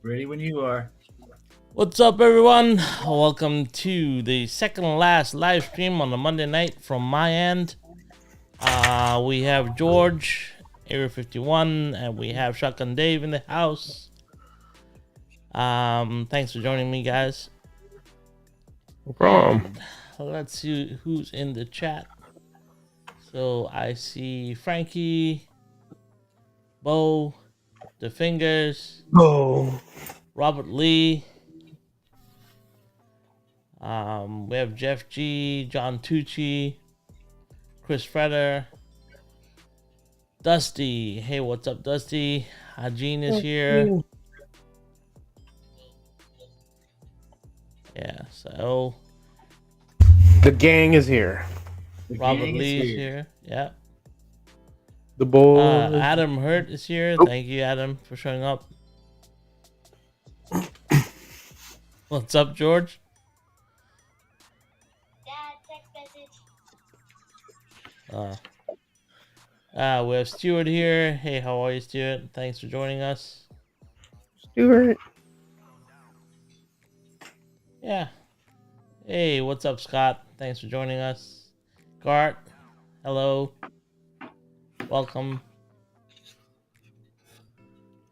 Ready when you are. What's up, everyone? Welcome to the second last live stream on the Monday night from my end. We have George, Area 51, and we have Shotgun Dave in the house. Thanks for joining me, guys. No problem. And let's see who's in the chat. So I see Frankie, Bo, The Fingers, Oh, Robert Lee. We have Jeff G, John Tucci, Chris Freder, Dusty. Hey, what's up, Dusty? Hajin is here. Yeah, so the gang is here. The Robert gang is Lee is here. Yeah. The boys. Adam Hurt is here. Thank you, Adam, for showing up. What's up, George? Dad, text message. We have Stuart here. Hey, how are you, Stuart? Thanks for joining us. Stuart. Yeah. Hey, what's up, Scott? Thanks for joining us. Gart, hello. Welcome.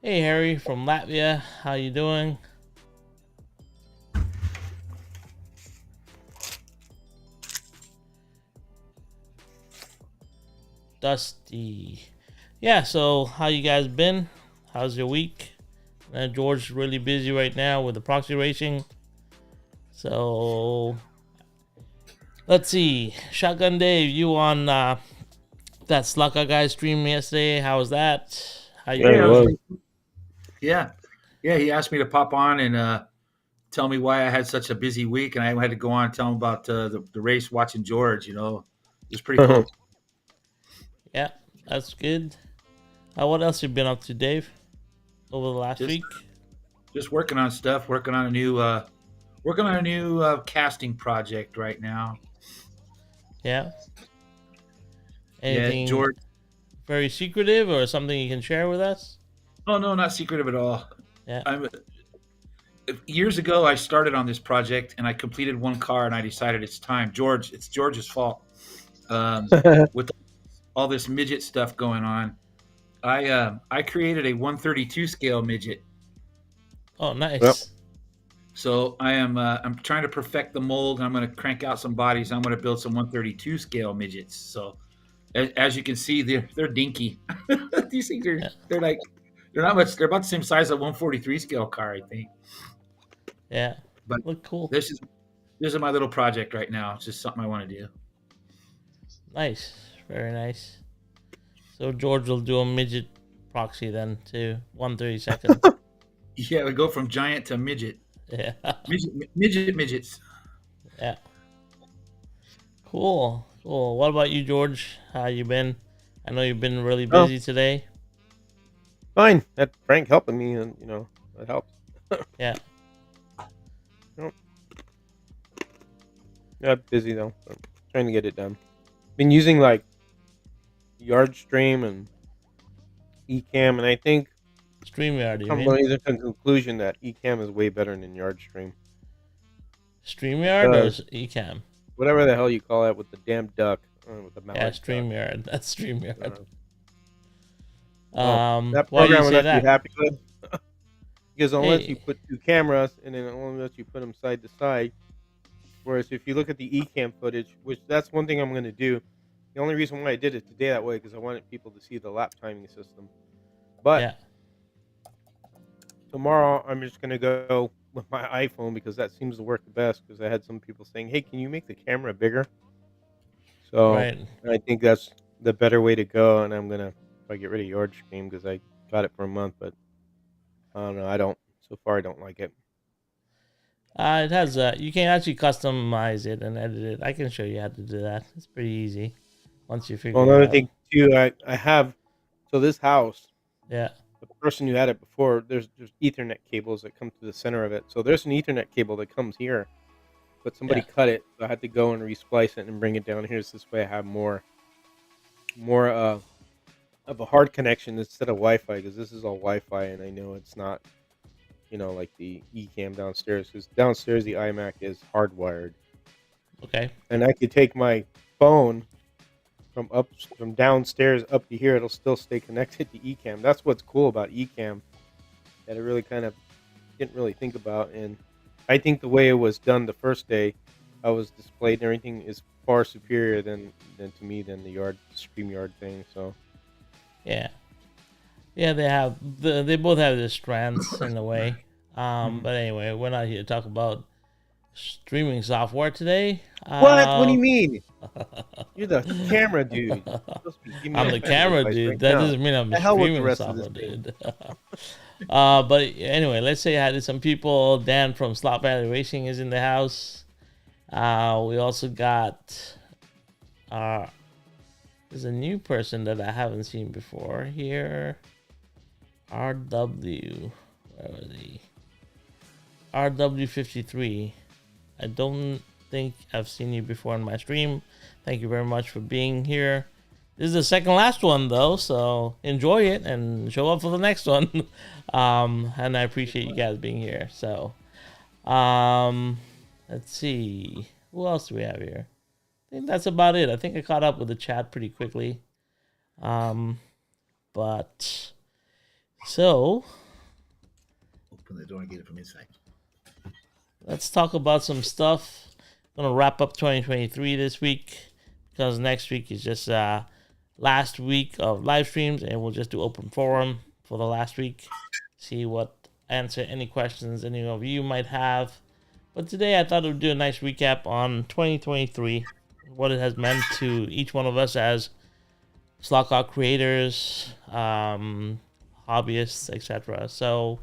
Hey, Harry from Latvia. How you doing? Dusty. Yeah, so how you guys been? How's your week? George's really busy right now with the proxy racing. So let's see. Shotgun Dave, you on that Slaka guy stream yesterday. How was that? How you Yeah, Yeah. Yeah, he asked me to pop on and tell me why I had such a busy week, and I had to go on and tell him about the race watching George. It was pretty cool. Yeah, that's good. What else you been up to, Dave? Over the last week? Just working on stuff, working on a new casting project right now. Yeah. Anything George. very secretive or something you can share with us? Oh no, not secretive at all. Yeah. Years ago, I started on this project and I completed one car, and I decided it's time. It's George's fault. With all this midget stuff going on, I created a 132 scale midget. Oh, nice. Yep. So I'm trying to perfect the mold, and I'm going to crank out some bodies. I'm going to build some 132 scale midgets. So as you can see, they're dinky. These things they're not much. They're about the same size as a 143 scale car, I think. Yeah, but look cool. This is my little project right now. It's just something I want to do. Nice, very nice. So George will do a midget proxy then to 132nd. Yeah, we go from giant to midget. Yeah. Midgets. Yeah. Cool. What about you, George? How you been? I know you've been really busy today. Fine. Had Frank helping me, and that helps. Yeah. Yeah, busy though. I'm trying to get it done. Been using like YardStream and Ecamm, and I think StreamYard. I'm coming to the conclusion that Ecamm is way better than YardStream. StreamYard or Ecamm? Whatever the hell you call it with the damn duck. With the StreamYard. That's StreamYard. That program will not be happy with. Because unless you put two cameras, and then only lets you put them side to side. Whereas if you look at the Ecamm footage, which that's one thing I'm going to do. The only reason why I did it today that way because I wanted people to see the lap timing system. But tomorrow I'm just going to go with my iPhone because that seems to work the best. Because I had some people saying, "Hey, can you make the camera bigger?" So I think that's the better way to go. And I'm gonna probably get rid of YardStream because I got it for a month, but I don't know. So far I don't like it. It has you can actually customize it and edit it. I can show you how to do that. It's pretty easy once you figure it out. Another thing too, I have this house. Yeah. The person who had it before, there's Ethernet cables that come to the center of it. So there's an Ethernet cable that comes here, but somebody cut it, so I had to go and resplice it and bring it down here. So this way I have more of a hard connection instead of Wi-Fi, because this is all Wi-Fi, and I know it's not like the Ecamm downstairs, because downstairs the iMac is hardwired. Okay. And I could take my phone from downstairs up to here. It'll still stay connected to Ecamm. That's what's cool about Ecamm that I really kind of didn't really think about. And I think the way it was done the first day, I was displayed and everything, is far superior than to me than the StreamYard thing. So yeah, they both have their strengths in a way. But anyway, we're not here to talk about streaming software today. What do you mean? You're the camera dude. I'm the camera dude. Right, that doesn't mean I'm the streaming software dude. But anyway, let's say I had some people. Dan from Slot Valley Racing is in the house. We also got there's a new person that I haven't seen before here. RW, where was he? RW53. I don't think I've seen you before on my stream. Thank you very much for being here. This is the second last one though, so enjoy it and show up for the next one. And I appreciate you guys being here. So, let's see, who else do we have here? I think that's about it. I think I caught up with the chat pretty quickly. But so open the door and get it from inside. Let's talk about some stuff. I'm gonna wrap up 2023 this week because next week is just last week of live streams, and we'll just do open forum for the last week. Answer any questions any of you might have. But today I thought I would do a nice recap on 2023, what it has meant to each one of us as slot car creators, hobbyists, etc. So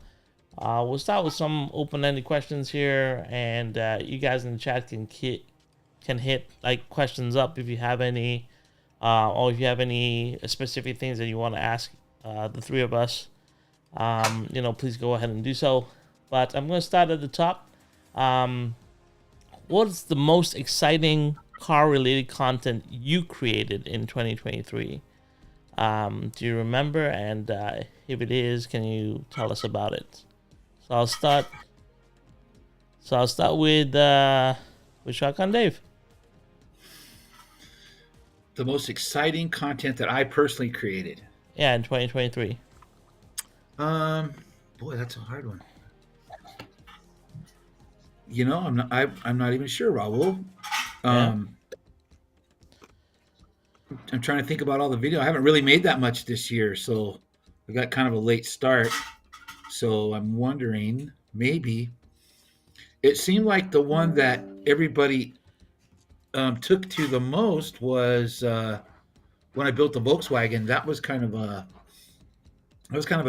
we'll start with some open-ended questions here, and you guys in the chat can hit like questions up if you have any, or if you have any specific things that you want to ask the three of us. Please go ahead and do so. But I'm going to start at the top. What's the most exciting car-related content you created in 2023? Do you remember? And if it is, can you tell us about it? So I'll start with Shotgun Dave. The most exciting content that I personally created. Yeah, in 2023. Boy, that's a hard one. I'm not even sure, Raul. I'm trying to think about all the video. I haven't really made that much this year, so I got kind of a late start. So I'm wondering, maybe it seemed like the one that everybody took to the most was when I built the Volkswagen. That was kind of a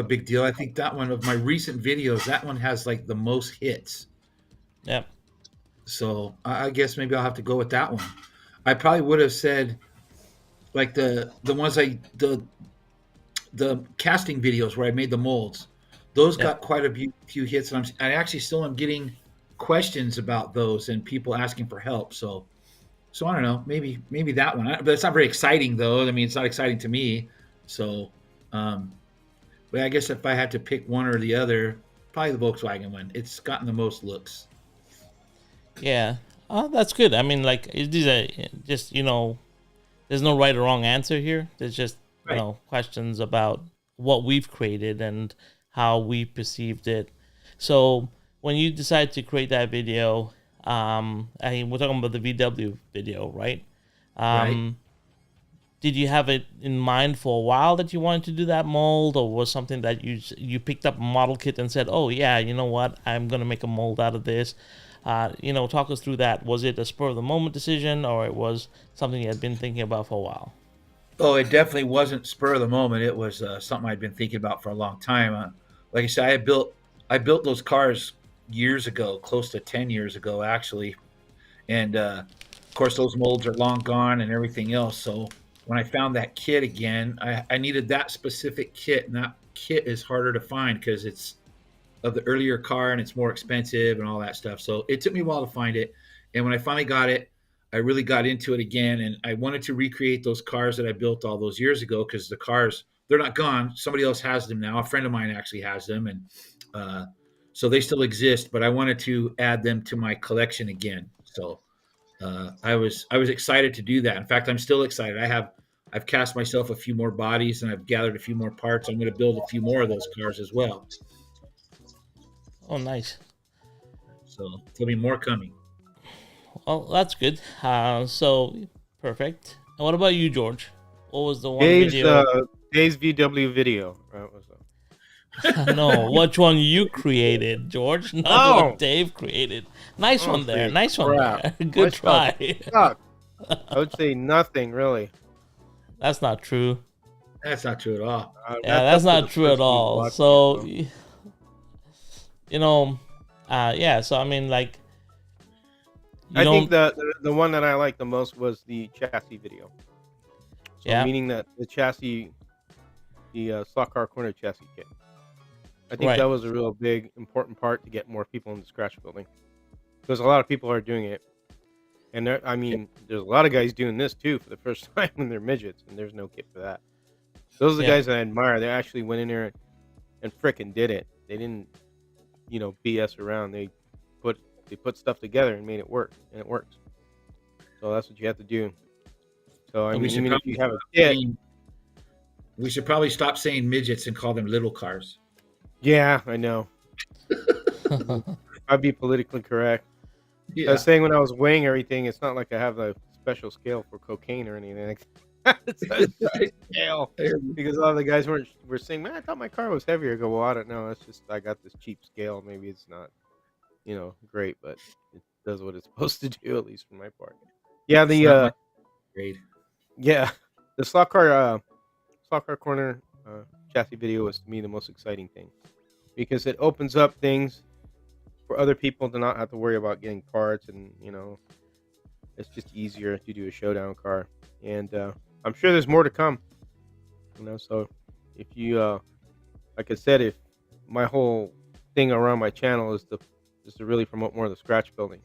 big deal. I think that one of my recent videos, that one has like the most hits. Yep. So I guess maybe I'll have to go with that one. I probably would have said like the ones the casting videos where I made the molds. Those got quite a few hits, and I actually still am getting questions about those and people asking for help. So I don't know, maybe that one. But it's not very exciting though. I mean, it's not exciting to me. So, but I guess if I had to pick one or the other, probably the Volkswagen one. It's gotten the most looks. Yeah, that's good. I mean, like these are just there's no right or wrong answer here. There's just questions about what we've created and how we perceived it. So when you decide to create that video, we're talking about the VW video, right? Right. Did you have it in mind for a while that you wanted to do that mold, or was something that you picked up a model kit and said, oh yeah, you know what, I'm gonna make a mold out of this? Talk us through that. Was it a spur of the moment decision, or it was something you had been thinking about for a while? Oh, it definitely wasn't spur of the moment. It was something I'd been thinking about for a long time. Like I said, I built those cars years ago, close to 10 years ago, actually. And of course, those molds are long gone and everything else. So when I found that kit again, I needed that specific kit, and that kit is harder to find because it's of the earlier car and it's more expensive and all that stuff. So it took me a while to find it. And when I finally got it, I really got into it again, and I wanted to recreate those cars that I built all those years ago because the cars, they're not gone. Somebody else has them now. A friend of mine actually has them. And so So they still exist, but I wanted to add them to my collection again. So I was excited to do that. In fact, I'm still excited. I've cast myself a few more bodies and I've gathered a few more parts. I'm going to build a few more of those cars as well. Oh, nice. So there'll be more coming. Well, that's good. So perfect. And what about you, George? What was the one video? Dave's VW video. No, which one you created, George? Not what Dave created. Nice one there. Nice one there. Good try. I would say nothing really. That's not true. That's not true at all. Yeah, that's not true at all. So, yeah. So I mean, like, I think the one that I liked the most was the chassis video. So yeah. Meaning that the chassis, the Slot Car Corner chassis kit. I think that was a real big, important part to get more people into scratch building, because a lot of people are doing it, and there's a lot of guys doing this too for the first time when they're midgets, and there's no kit for that. Those are the guys that I admire. They actually went in there and frickin' did it. They didn't, BS around. They put stuff together and made it work, and it works. So that's what you have to do. So I mean, even if you have a kit, we should probably stop saying midgets and call them little cars. Yeah, I know. I'd be politically correct. Yeah. I was saying when I was weighing everything, it's not like I have a special scale for cocaine or anything. It's a scale. Because a lot of the guys were saying, man, I thought my car was heavier. I go, well, I don't know. It's just I got this cheap scale. Maybe it's not, great, but it does what it's supposed to do, at least for my part. Yeah, great. Yeah, the Slot Car Corner chassis video was to me the most exciting thing, because it opens up things for other people to not have to worry about getting parts, and it's just easier to do a showdown car. And I'm sure there's more to come. So if you, like I said, if my whole thing around my channel is to really promote more of the scratch building,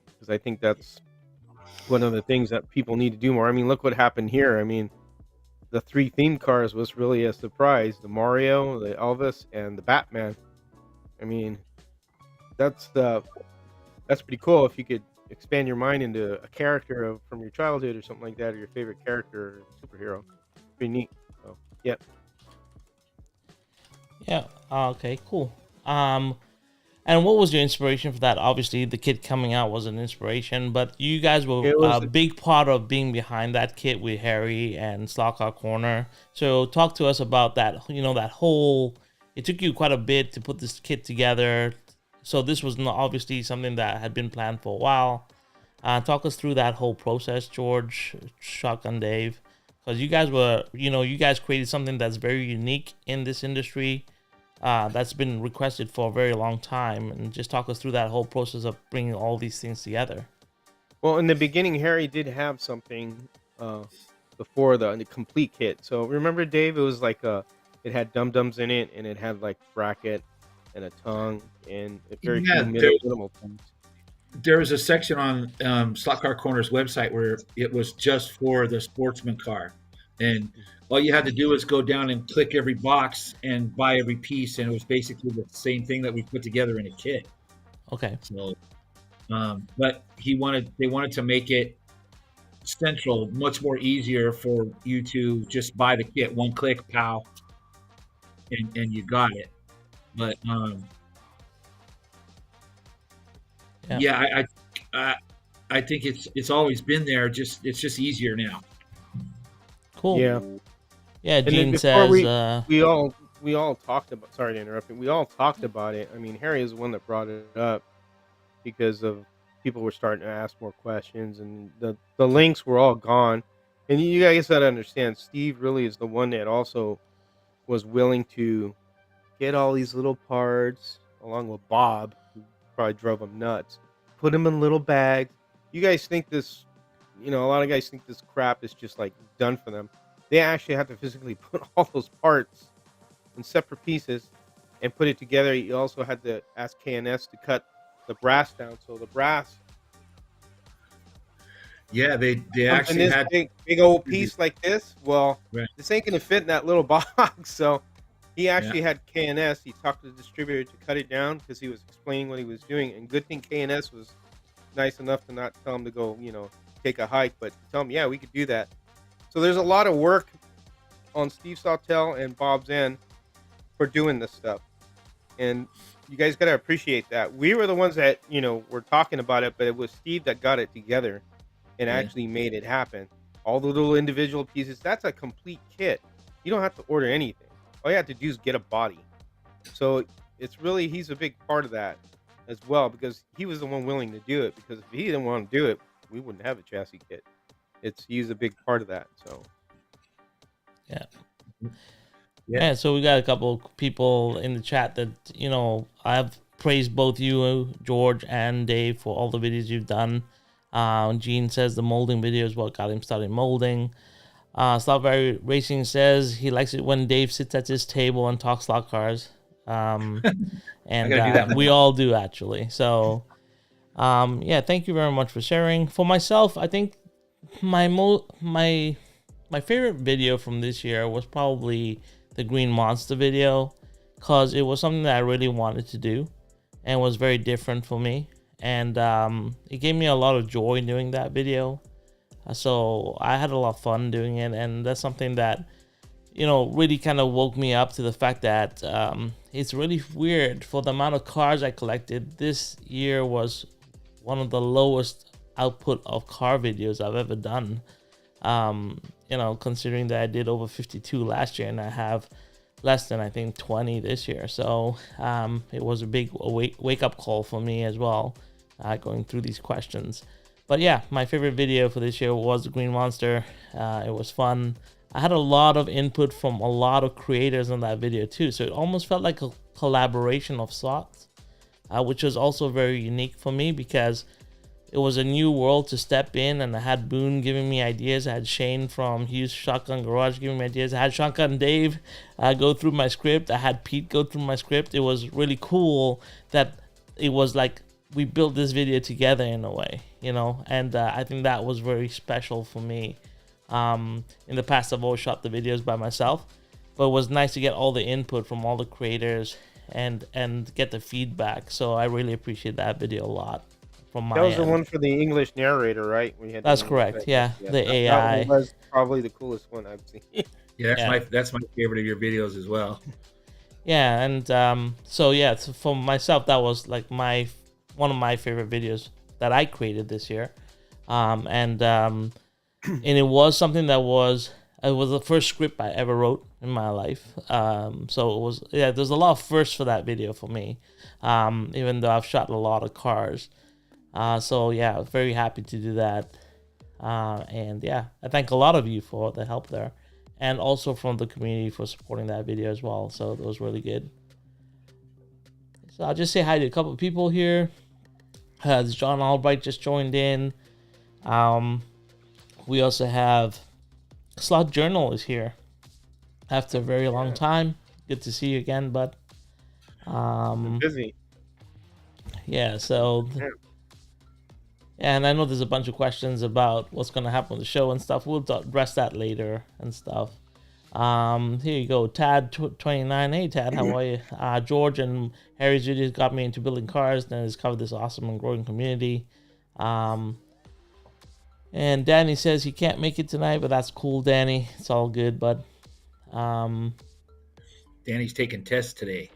because I think that's one of the things that people need to do more. I mean, look what happened here. I mean, the 3 themed cars was really a surprise. The Mario, the Elvis, and the Batman. I mean, that's pretty cool if you could expand your mind into a character from your childhood or something like that, or your favorite character or superhero. Pretty neat. So, yeah. Yeah. Okay. Cool. And what was your inspiration for that? Obviously, the kit coming out was an inspiration, but you guys were a big part of being behind that kit with Harry and Slot Car Corner. So talk to us about that. That whole. It took you quite a bit to put this kit together. So this was obviously something that had been planned for a while. Talk us through that whole process, George, Shotgun Dave, because you guys were, you guys created something that's very unique in this industry. That's been requested for a very long time, and just talk us through that whole process of bringing all these things together. Well, in the beginning, Harry did have something before the complete kit. So remember, Dave, it was like it had dum-dums in it, and it had like bracket and a tongue and a very minimal things. There was a section on Slot Car Corner's website where it was just for the sportsman car, and all you had to do was go down and click every box and buy every piece, and it was basically the same thing that we put together in a kit. Okay. So, but they wanted to make it central, much more easier for you to just buy the kit, one click, pow, and you got it. But I think it's always been there. It's just easier now. Cool. Yeah. Yeah, Gene says we all talked about. Sorry to interrupt you. We all talked about it. I mean, Harry is the one that brought it up because of people were starting to ask more questions, and the links were all gone. And you guys got to understand, Steve really is the one that also was willing to get all these little parts, along with Bob, who probably drove him nuts. Put them in little bags. You guys think this, a lot of guys think this crap is just like done for them. They actually have to physically put all those parts in separate pieces and put it together. You also had to ask KNS to cut the brass down. So the brass. Yeah, they actually had big old piece like this. Well, This ain't gonna fit in that little box. So He actually had KNS. He talked to the distributor to cut it down because he was explaining what he was doing. And good thing KNS was nice enough to not tell him to go, take a hike, but to tell him, yeah, we could do that. So there's a lot of work on Steve Sawtelle and Bob's end for doing this stuff. And you guys got to appreciate that. We were the ones that, were talking about it, but it was Steve that got it together and actually made it happen. All the little individual pieces, that's a complete kit. You don't have to order anything. All you have to do is get a body. So it's really, he's a big part of that as well, because he was the one willing to do it. Because if he didn't want to do it, we wouldn't have a chassis kit. He's a big part of that. So yeah. So we got a couple people in the chat that I've praised both you, George and Dave, for all the videos you've done. Gene says the molding video is what got him started molding. Slotberry Racing says he likes it when Dave sits at his table and talks slot cars. And we all do, actually. So, thank you very much for sharing. For myself, I think my favorite video from this year was probably the Green Monster video, because it was something that I really wanted to do and was very different for me. And it gave me a lot of joy doing that video. So I had a lot of fun doing it, and that's something that, really kind of woke me up to the fact that it's really weird for the amount of cars I collected. This year was one of the lowest output of car videos I've ever done. Considering that I did over 52 last year and I have less than, I think, 20 this year. So it was a big wake-up call for me as well, going through these questions. But yeah, my favorite video for this year was the Green Monster. It was fun. I had a lot of input from a lot of creators on that video too. So it almost felt like a collaboration of sorts, which was also very unique for me because it was a new world to step in. And I had Boone giving me ideas. I had Shane from Hughes Shotgun Garage giving me ideas. I had Shotgun Dave go through my script. I had Pete go through my script. It was really cool that it was like we built this video together in a way, and I think that was very special for me. In the past, I've always shot the videos by myself, but it was nice to get all the input from all the creators and get the feedback. So I really appreciate that video a lot from my end. That was the one for the English narrator, right? That's correct. Yeah, the AI. That was probably the coolest one I've seen. Yeah, that's my favorite of your videos as well. Yeah, and so for myself, that was like one of my favorite videos that I created this year. And it was something that it was the first script I ever wrote in my life. So it was, there's a lot of firsts for that video for me, even though I've shot a lot of cars. Very happy to do that. I thank a lot of you for the help there, and also from the community for supporting that video as well. So it was really good. So I'll just say hi to a couple of people here. John Albright just joined in. We also have Slot Journal is here after a very long time. Good to see you again, bud. Busy. Yeah, so and I know there's a bunch of questions about what's going to happen with the show and stuff. We'll address that later and stuff. Here you go, Tad29. Hey Tad, how are you? George and Harry's videos got me into building cars, and has covered this awesome and growing community. And Danny says he can't make it tonight, but that's cool, Danny. It's all good, bud. Danny's taking tests today.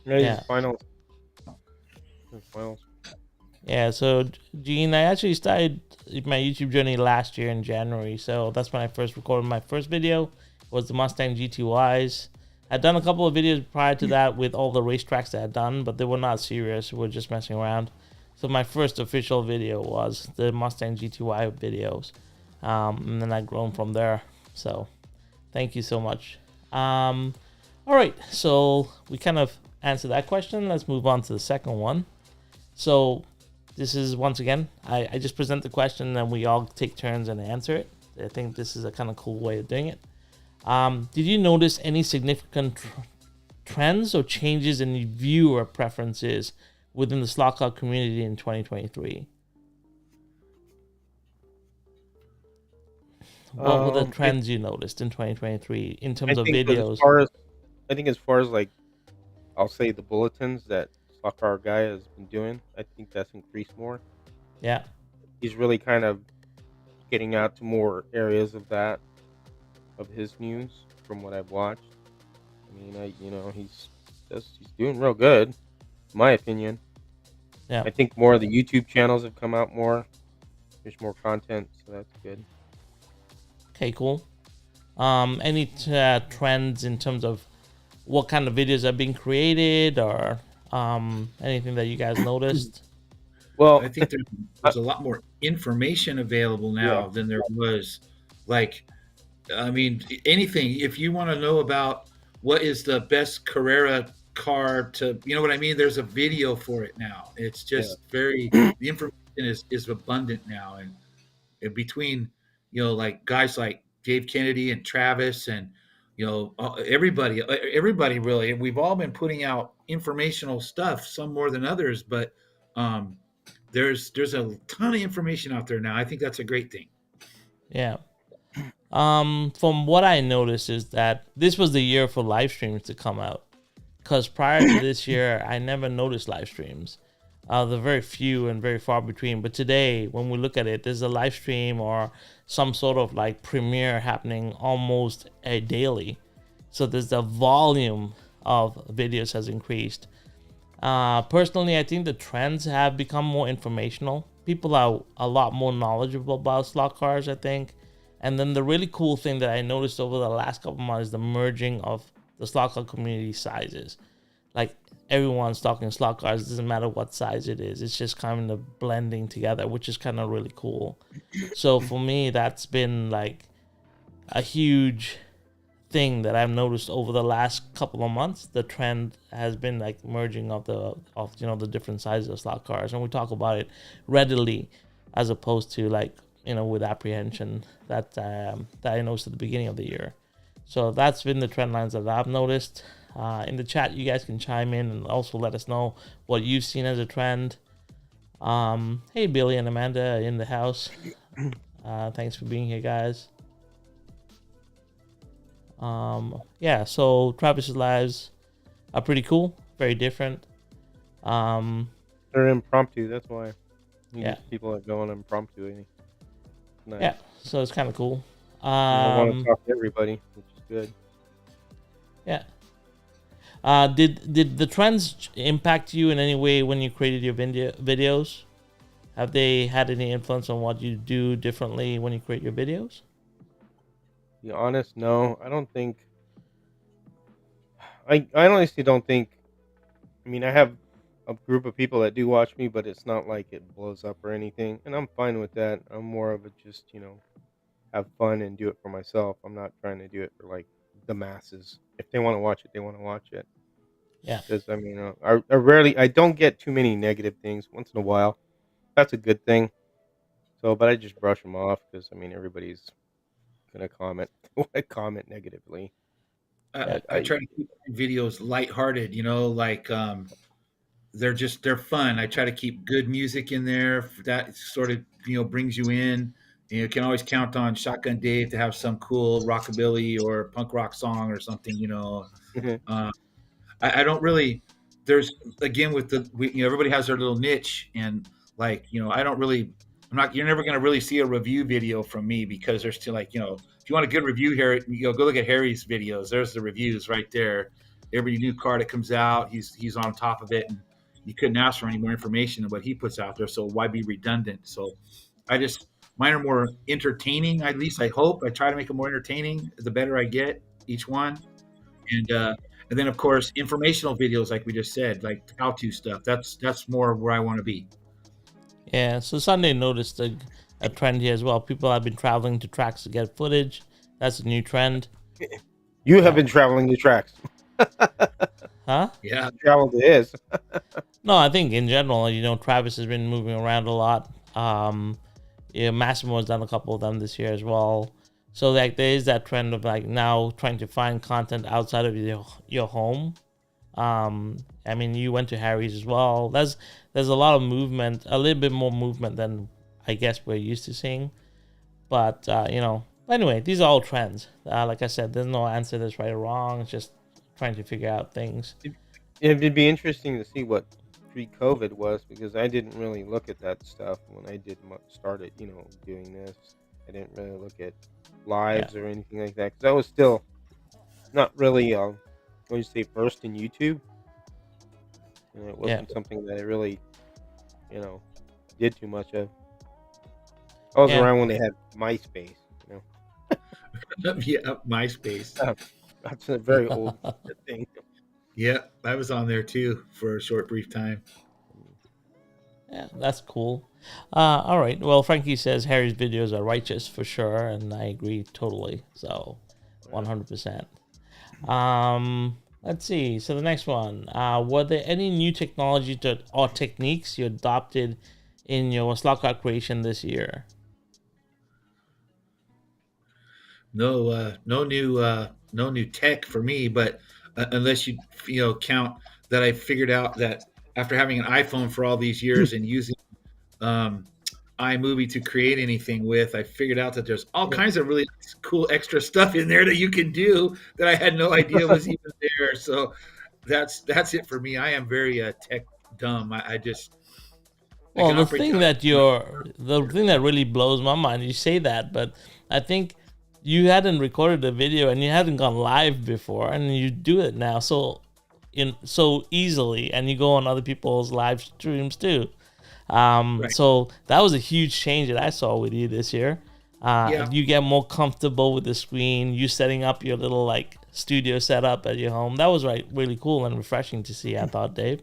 Yeah. Finals. Yeah, so Gene, I actually started my YouTube journey last year in January, so that's when I first recorded my first video. Was the Mustang GT-Ys. I'd done a couple of videos prior to that with all the racetracks that I'd done, but they were not serious. We were just messing around. So my first official video was the Mustang GT-Y videos. And then I've grown from there. So thank you so much. All right, so we kind of answered that question. Let's move on to the second one. So this is, once again, I just present the question and then we all take turns and answer it. I think this is a kind of cool way of doing it. Did you notice any significant trends or changes in viewer preferences within the slot car community in 2023? What were the trends you noticed in 2023 in terms of videos? I think as far as like I'll say the bulletins that Slot Car Guy has been doing, I think that's increased more. Yeah. He's really kind of getting out to more areas of his news from what I've watched. I mean, he's doing real good, in my opinion. Yeah. I think more of the YouTube channels have come out more. There's more content, so that's good. Okay, cool. Any trends in terms of what kind of videos are being created, or anything that you guys noticed? Well, I think there's a lot more information available now than there was. Like, I mean, anything. If you want to know about what is the best Carrera car to, you know what I mean? There's a video for it now. It's just the information is abundant now, and between, like guys like Dave Kennedy and Travis and everybody really, we've all been putting out informational stuff, some more than others, but there's a ton of information out there now. I think that's a great thing. Yeah. From what I noticed is that this was the year for live streams to come out, because prior to this year, I never noticed live streams. They're very few and very far between. But today, when we look at it, there's a live stream or some sort of like premiere happening almost daily. So there's the volume of videos has increased. Personally, I think the trends have become more informational. People are a lot more knowledgeable about slot cars, I think. And then the really cool thing that I noticed over the last couple months is the merging of the slot car community sizes. Like, everyone's talking slot cars. It doesn't matter what size it is. It's just kind of blending together, which is kind of really cool. So for me, that's been like a huge thing that I've noticed over the last couple of months. The trend has been like merging of the different sizes of slot cars, and we talk about it readily, as opposed to like with apprehension that I noticed at the beginning of the year. So that's been the trend lines that I've noticed. In the chat, you guys can chime in and also let us know what you've seen as a trend. Hey, Billy and Amanda in the house. Thanks for being here, guys. So Travis's lives are pretty cool, very different. They're impromptu, that's why. People that go on impromptu. Nice. Yeah, so it's kind of cool. I want to talk to everybody, which is good. Yeah. Did the trends impact you in any way when you created your videos? Have they had any influence on what you do differently when you create your videos? To be honest, no. I don't think. I honestly don't think. I mean, I have a group of people that do watch me, but it's not like it blows up or anything, and I'm fine with that. I'm more of a just have fun and do it for myself. I'm not trying to do it for like the masses. If they want to watch it, they want to watch it. Yeah. Because I mean, I don't get too many negative things. Once in a while, that's a good thing. So, but I just brush them off because I mean, everybody's gonna comment negatively. I try to keep my videos lighthearted. Like they're fun. I try to keep good music in there that sort of brings you in. You can always count on Shotgun Dave to have some cool rockabilly or punk rock song or something. I don't really. There's again with everybody has their little niche, and like I don't really. I'm not. You're never going to really see a review video from me because there's still like if you want a good review here, go look at Harry's videos. There's the reviews right there. Every new car that comes out, he's on top of it, and you couldn't ask for any more information than what he puts out there. So why be redundant? So mine are more entertaining. At least I hope. I try to make them more entertaining. The better I get each one, and then of course informational videos, like we just said, like how-to stuff. That's more where I want to be. Yeah. So Sunday noticed a trend here as well. People have been traveling to tracks to get footage. That's a new trend. You have been traveling to tracks. Huh? Yeah. Traveled to his. No, I think in general, Travis has been moving around a lot. Massimo has done a couple of them this year as well. So like there is that trend of like now trying to find content outside of your home. I mean, you went to Harry's as well. There's a lot of movement, a little bit more movement than I guess we're used to seeing. But anyway, these are all trends. Like I said, there's no answer that's right or wrong. It's just trying to figure out things. It'd be interesting to see what pre-COVID was, because I didn't really look at that stuff when I started, doing this. I didn't really look at lives or anything like that, because I was still not really, what do you say, versed in YouTube. It wasn't something that I really, did too much of. I was around when they had MySpace, Yeah, MySpace. That's a very old thing. Yeah, I was on there too for a short, brief time. Yeah, that's cool. All right. Well, Frankie says Harry's videos are righteous for sure, and I agree totally. So, 100%. Let's see. So the next one. Were there any new technology or techniques you adopted in your slot car creation this year? No new tech for me, but unless you count that I figured out that after having an iPhone for all these years and using iMovie to create anything with, I figured out that there's all kinds of really cool extra stuff in there that you can do that I had no idea was even there. So that's it for me. I am very tech dumb. I just the thing that really blows my mind, you say that, but I think you hadn't recorded a video and you hadn't gone live before, and you do it now so easily, and you go on other people's live streams too. So that was a huge change that I saw with you this year. You get more comfortable with the screen, you setting up your little like studio setup at your home. That was really cool and refreshing to see, I thought, Dave.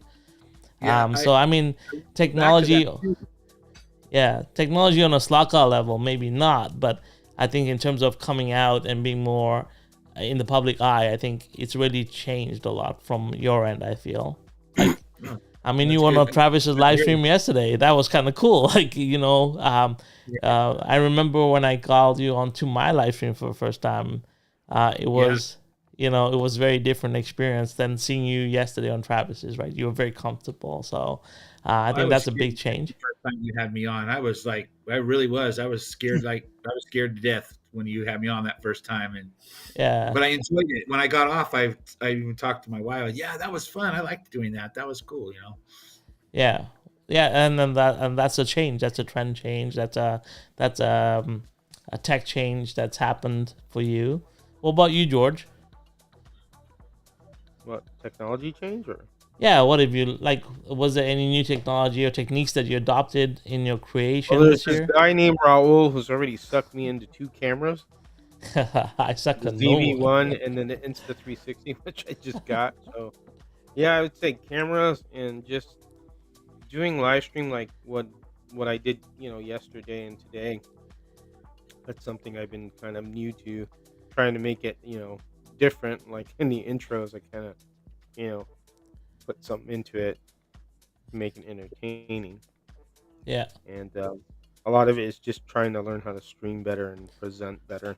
Technology on a slot car level, maybe not, but I think in terms of coming out and being more in the public eye, I think it's really changed a lot from your end, I feel. You went on Travis's live stream yesterday. That was kind of cool. I remember when I called you onto my live stream for the first time. It was a very different experience than seeing you yesterday on Travis's, right? You were very comfortable. So I think that's a big change. The first time you had me on, I was like, I really was. I was scared, I was scared to death when you had me on that first time. But I enjoyed it. When I got off, I even talked to my wife. Yeah, that was fun. I liked doing that. That was cool, Yeah, and that's a change. That's a trend change. That's a tech change that's happened for you. What about you, George? What, technology change or? Yeah, what have you was there any new technology or techniques that you adopted in your creation this year? There's a guy named Raul who's already sucked me into 2 cameras. I suck the ZV-1 and then the Insta360, which I just got. So yeah, I would say cameras and just doing live stream like what I did, yesterday and today. That's something I've been kind of new to, trying to make it, different. Like in the intros, I kind of, put something into it to make it entertaining. Yeah. And a lot of it is just trying to learn how to stream better and present better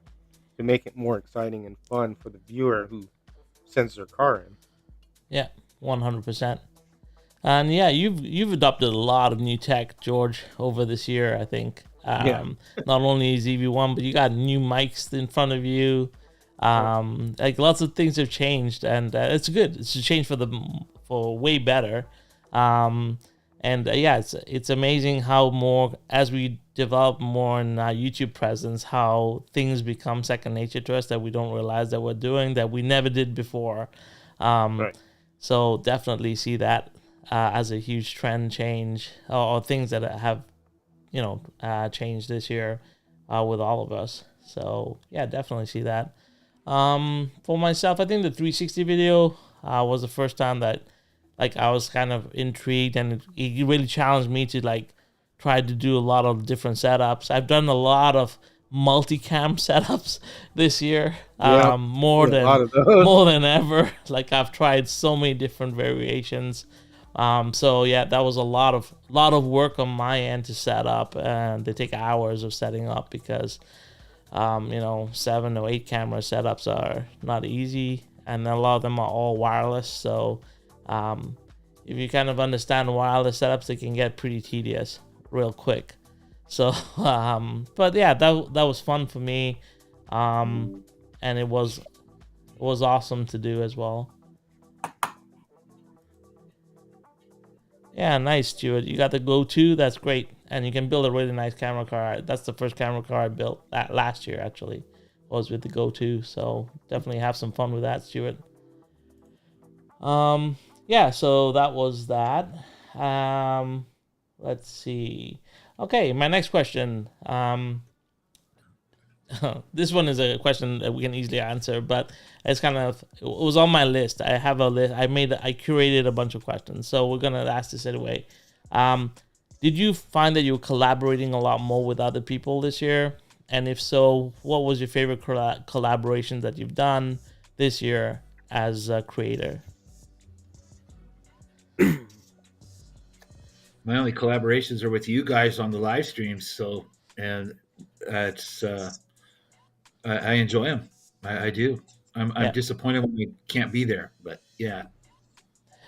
to make it more exciting and fun for the viewer who sends their car in. Yeah, 100%. And yeah, you've adopted a lot of new tech, George, over this year, I think. Not only ZV-1, but you got new mics in front of you. Lots of things have changed, and it's good. It's a change for way better. It's amazing how more as we develop more in our YouTube presence, how things become second nature to us that we don't realize that we're doing that we never did before. So definitely see that as a huge trend change or things that have changed this year with all of us. So yeah, definitely see that. For myself, I think the 360 video was the first time that I was kind of intrigued, and it really challenged me to try to do a lot of different setups. I've done a lot of multicam setups this year, more than ever. I've tried so many different variations. That was a lot of work on my end to set up, and they take hours of setting up because 7 or 8 camera setups are not easy, and a lot of them are all wireless. So if you kind of understand wireless setups, they can get pretty tedious real quick. So that was fun for me, and it was awesome to do as well. Yeah, nice, Stuart. You got the Go 2. That's great, and you can build a really nice camera car. That's the first camera car I built last year. Actually, was with the Go 2. So definitely have some fun with that, Stuart. Yeah. So that was that. Let's see. Okay, my next question. This one is a question that we can easily answer, but it's kind of, it was on my list. I have a list. I curated a bunch of questions, so we're gonna ask this anyway. Did you find that you were collaborating a lot more with other people this year? And if so, what was your favorite collaboration that you've done this year as a creator? My only collaborations are with you guys on the live streams, so and it's I enjoy them. I do. I'm disappointed when we can't be there, but yeah.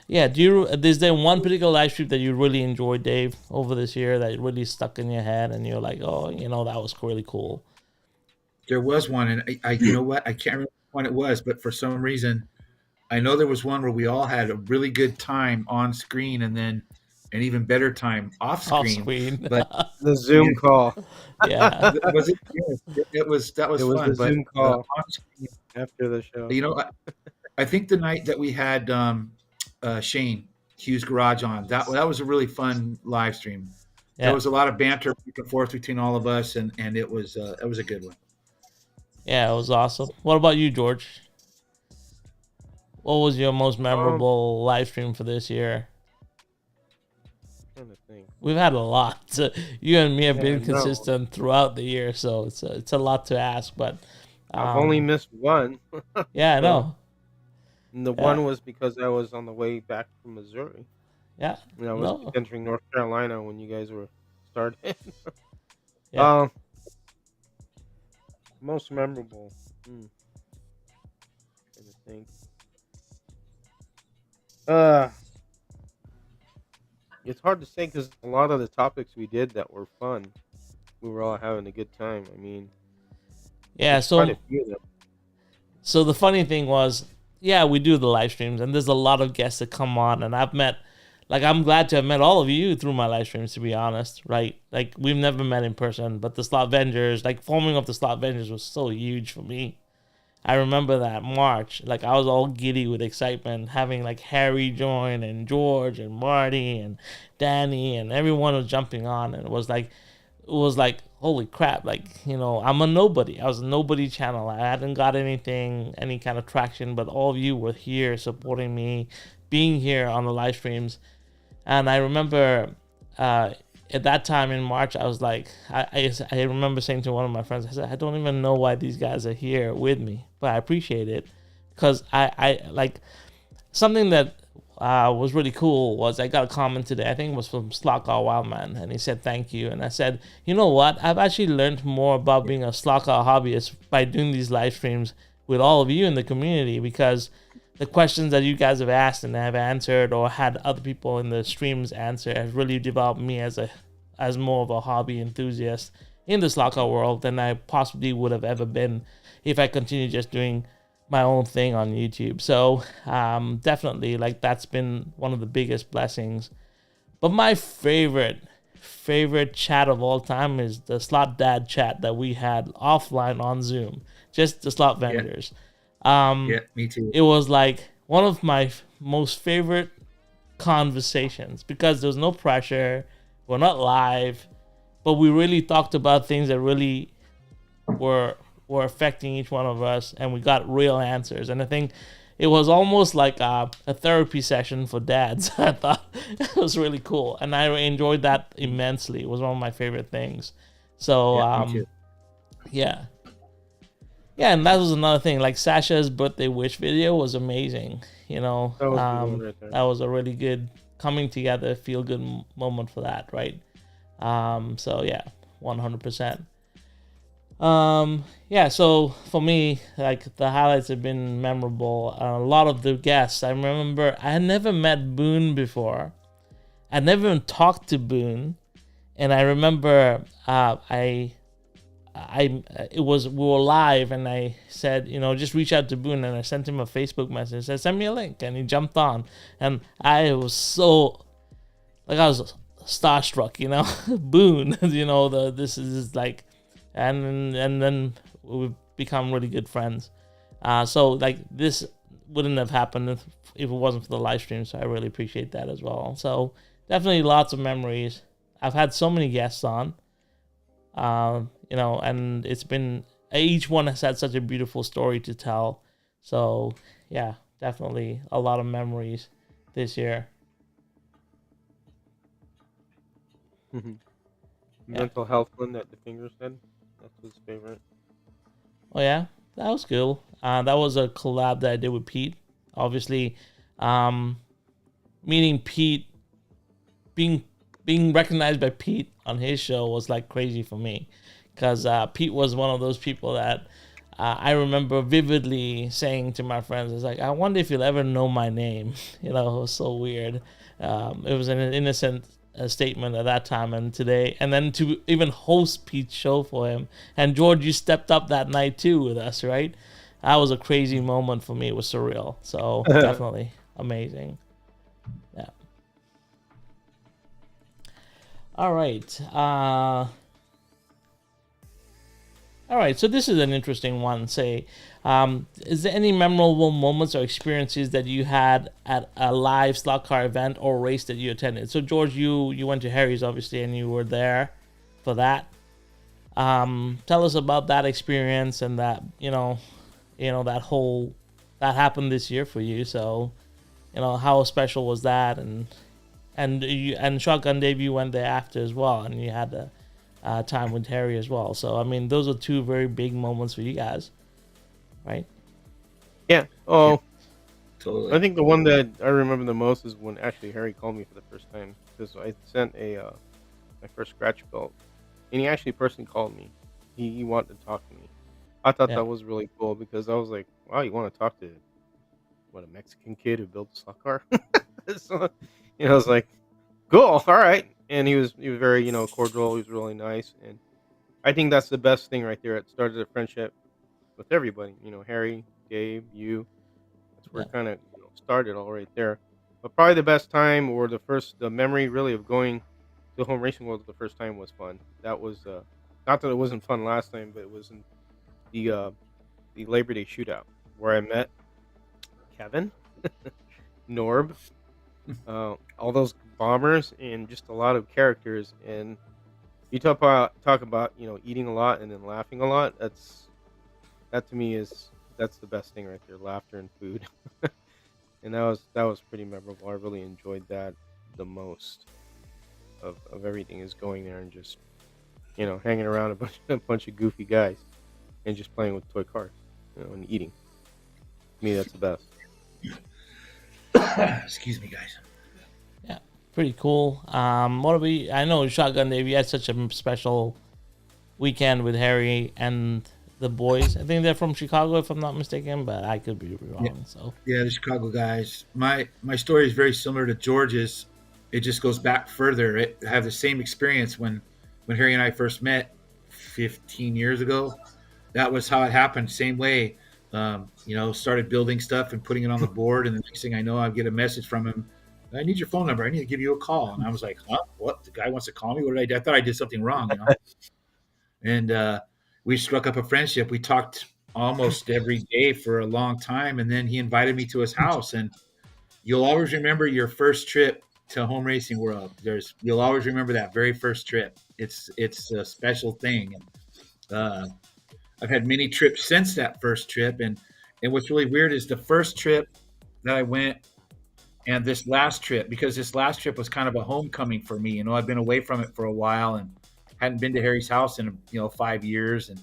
Yeah, is there one particular live stream that you really enjoyed, Dave, over this year that really stuck in your head and you're like, oh, that was really cool? There was one, and I you know what? I can't remember when it was, but for some reason, I know there was one where we all had a really good time on screen, and then an even better time off screen. But the Zoom call. Yeah, was it? Yeah, it was. That was fun. The Zoom call after the show. I think the night that we had Shane Hughes Garage on, that was a really fun live stream. Yeah. There was a lot of banter back and forth between all of us, and it was a good one. Yeah, it was awesome. What about you, George? What was your most memorable live stream for this year? I'm trying to think. We've had a lot. You and me have been consistent throughout the year, so it's a lot to ask. But I've only missed one. Yeah, I know. And the one was because I was on the way back from Missouri. Yeah. And I was entering North Carolina when you guys were started. Yeah. Most memorable. Trying to think. It's hard to say because a lot of the topics we did that were fun, we were all having a good time. I mean, yeah. So the funny thing was, yeah, we do the live streams, and there's a lot of guests that come on, and I'm glad to have met all of you through my live streams, to be honest, right? Like, we've never met in person, but the Slot Vengers, like, forming up the Slot Vengers was so huge for me. I remember that March, like, I was all giddy with excitement, having, like, Harry join, and George, and Marty, and Danny, and everyone was jumping on, and it was like, holy crap, like, I'm a nobody. I was a nobody channel. I hadn't got any kind of traction, but all of you were here supporting me, being here on the live streams. And I remember at that time in March, I was like, I remember saying to one of my friends, I said, I don't even know why these guys are here with me, but I appreciate it, because I like, something that was really cool was I got a comment today, I think it was from Slot Car Wildman, and he said thank you, and I said, you know what, I've actually learned more about being a slot car hobbyist by doing these live streams with all of you in the community, because the questions that you guys have asked and have answered, or had other people in the streams answer, has really developed me as more of a hobby enthusiast in the slot car world than I possibly would have ever been if I continued just doing my own thing on YouTube. So definitely, like, that's been one of the biggest blessings. But my favorite chat of all time is the Slot Dad chat that we had offline on Zoom, just the Slot Vendors. Yeah, me too. It was like one of my most favorite conversations, because there was no pressure. We're not live, but we really talked about things that really were affecting each one of us, and we got real answers. And I think it was almost like a therapy session for dads. I thought it was really cool, and I enjoyed that immensely. It was one of my favorite things. So yeah. Yeah, and that was another thing. Like, Sasha's birthday wish video was amazing. That was a really good coming together, feel good moment for that, right? So yeah, 100%. Yeah. So for me, like, the highlights have been memorable. A lot of the guests. I remember I had never met Boone before. I'd never even talked to Boone, and I remember we were live, and I said, just reach out to Boone, and I sent him a Facebook message. I said, send me a link, and he jumped on, and I was so like I was starstruck, you know, Boone, you know, this is like, and then we've become really good friends. So like this wouldn't have happened if it wasn't for the live stream. So I really appreciate that as well. So definitely lots of memories. I've had so many guests on, you know, and it's been, each one has had such a beautiful story to tell. So yeah, definitely a lot of memories this year. Mental health one that the finger said. That's his favorite. Oh yeah, that was cool. That was a collab that I did with Pete. Obviously, meeting Pete, being recognized by Pete on his show was like crazy for me, because Pete was one of those people that I remember vividly saying to my friends, "It's like, I wonder if you'll ever know my name." You know, it was so weird. It was an innocent statement at that time, and today, and then to even host Pete's show for him. And George, you stepped up that night too with us, right? That was a crazy moment for me. It was surreal. So definitely amazing. Yeah. All right. All right, so this is an interesting one. Say, is there any memorable moments or experiences that you had at a live slot car event or race that you attended? So, George, you went to Harry's, obviously, and you were there for that. Tell us about that experience and that, you know, that happened this year for you. So, you know, how special was that? And Shotgun Dave, you went there after as well, and you had a time with Harry as well. So I mean, those are two very big moments for you guys, right? Yeah. Oh, yeah, totally. I think the one that I remember the most is when actually Harry called me for the first time, because I sent my first scratch belt, and he actually personally called me. He wanted to talk to me. I thought that was really cool, because I was like, wow, you want to talk to a Mexican kid who built a slot car? So, I was like, cool, all right. And he was very, cordial. He was really nice, and I think that's the best thing right there. It started a friendship with everybody. Harry, Dave, you. That's where it kind of started all right there. But probably the best time, or the memory really of going to Home Racing World the first time was fun. That was not that it wasn't fun last time, but it was in the Labor Day shootout where I met Kevin, Norb, all those bombers, and just a lot of characters. And you talk about eating a lot and then laughing a lot. That to me that's the best thing right there, laughter and food. And that was pretty memorable. I really enjoyed that the most of everything, is going there and just hanging around a bunch of goofy guys and just playing with toy cars, and eating. To me, that's the best. Excuse me, guys. Yeah, pretty cool. What are we? I know Shotgun Dave, you had such a special weekend with Harry and the boys. I think they're from Chicago, if I'm not mistaken, but I could be wrong. Yeah. So the Chicago guys. My story is very similar to George's. It just goes back further. I have the same experience when Harry and I first met 15 years ago. That was how it happened. Same way. Started building stuff and putting it on the board, and the next thing I know, I get a message from him. I need your phone number. I need to give you a call. And I was like, huh? What? The guy wants to call me? What did I do? I thought I did something wrong, And we struck up a friendship. We talked almost every day for a long time, and then he invited me to his house. And you'll always remember your first trip to Home Racing World. You'll always remember that very first trip. It's a special thing. And I've had many trips since that first trip, and what's really weird is the first trip that I went and this last trip, because this last trip was kind of a homecoming for me. I've been away from it for a while and hadn't been to Harry's house in 5 years, and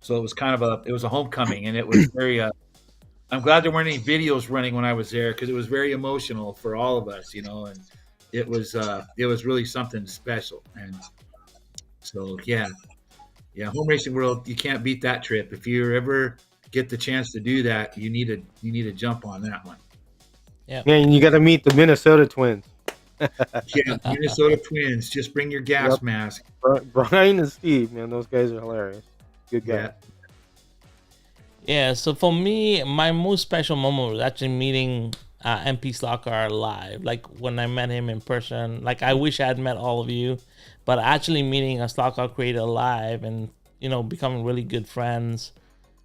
so it was kind of a homecoming, and it was very. I'm glad there weren't any videos running when I was there, because it was very emotional for all of us, and it was really something special. And so yeah, Home Racing World, you can't beat that trip. If you ever get the chance to do that, you need to jump on that one. Yeah, and you got to meet the Minnesota Twins. Yeah, Minnesota Twins. Just bring your gas mask. Brian and Steve, man, those guys are hilarious. Good guys. Yeah. So for me, my most special moment was actually meeting MP Slot Car live. Like when I met him in person, like I wish I had met all of you, but actually meeting a Slot Car creator live and becoming really good friends,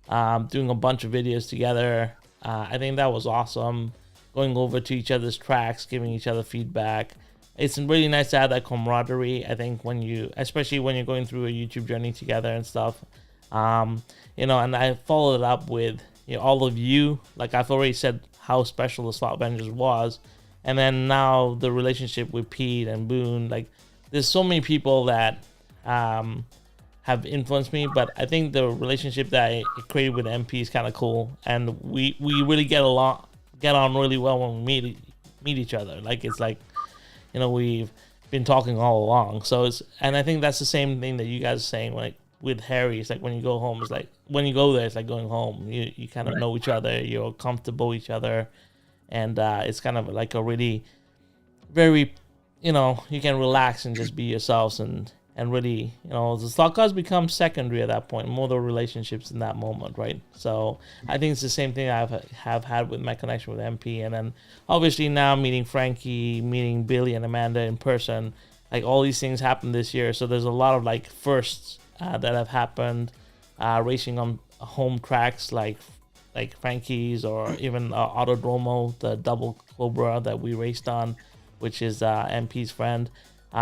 doing a bunch of videos together. I think that was awesome. Going over to each other's tracks, giving each other feedback. It's really nice to have that camaraderie. I think especially when you're going through a YouTube journey together and stuff. And I followed it up with all of you. Like I've already said how special the Slot Avengers was, and then now the relationship with Pete and Boone. Like there's so many people that have influenced me, but I think the relationship that I created with MP is kind of cool, and we really get on really well when we meet each other. Like it's like we've been talking all along. So and I think that's the same thing that you guys are saying. Like with Harry, it's like when you go home, it's like when you go there, it's like going home. You kind of know each other, you're comfortable with each other, and it's kind of like a really very you can relax and just be yourselves and really the Slot Cars become secondary at that point, more the relationships in that moment, right? So I think it's the same thing I have had with my connection with MP, and then obviously now meeting Frankie, meeting Billy and Amanda in person. Like all these things happened this year, so there's a lot of like firsts that have happened, racing on home tracks like Frankie's, or even Autodromo, the double Cobra that we raced on, which is MP's friend.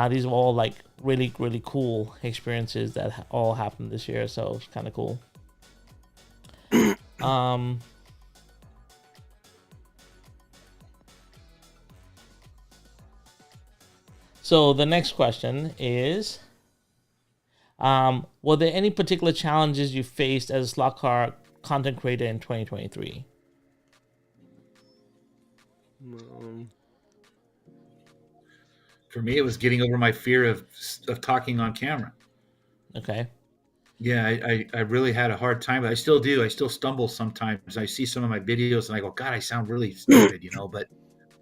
These are all like really, really cool experiences that all happened this year, so it's kind of cool. So the next question is, were there any particular challenges you faced as a Slot Car content creator in 2023? For me, it was getting over my fear of talking on camera. Okay. Yeah, I really had a hard time. I still do. I still stumble sometimes. I see some of my videos and I go, God, I sound really stupid, But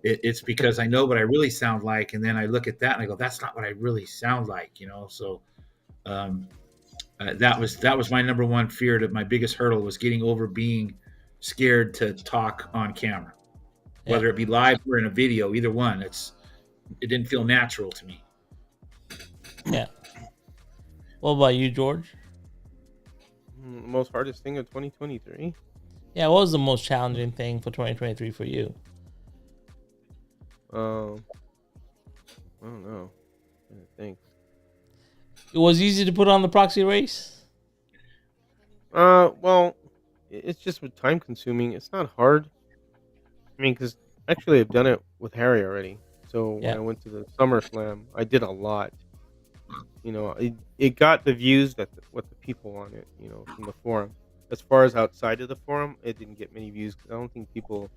it's because I know what I really sound like, and then I look at that and I go, that's not what I really sound like, So that was my number one fear. My biggest hurdle was getting over being scared to talk on camera, whether it be live or in a video. Either one, it didn't feel natural to me. Yeah. What about you, George? Most hardest thing of 2023? Yeah, what was the most challenging thing for 2023 for you? I don't know. I think it was easy to put on the proxy race. Well, it's just time consuming. It's not hard. I mean, because actually I've done it with Harry already. So when I went to the SummerSlam, I did a lot. It got the views that what the people wanted, from the forum. As far as outside of the forum, it didn't get many views because I don't think people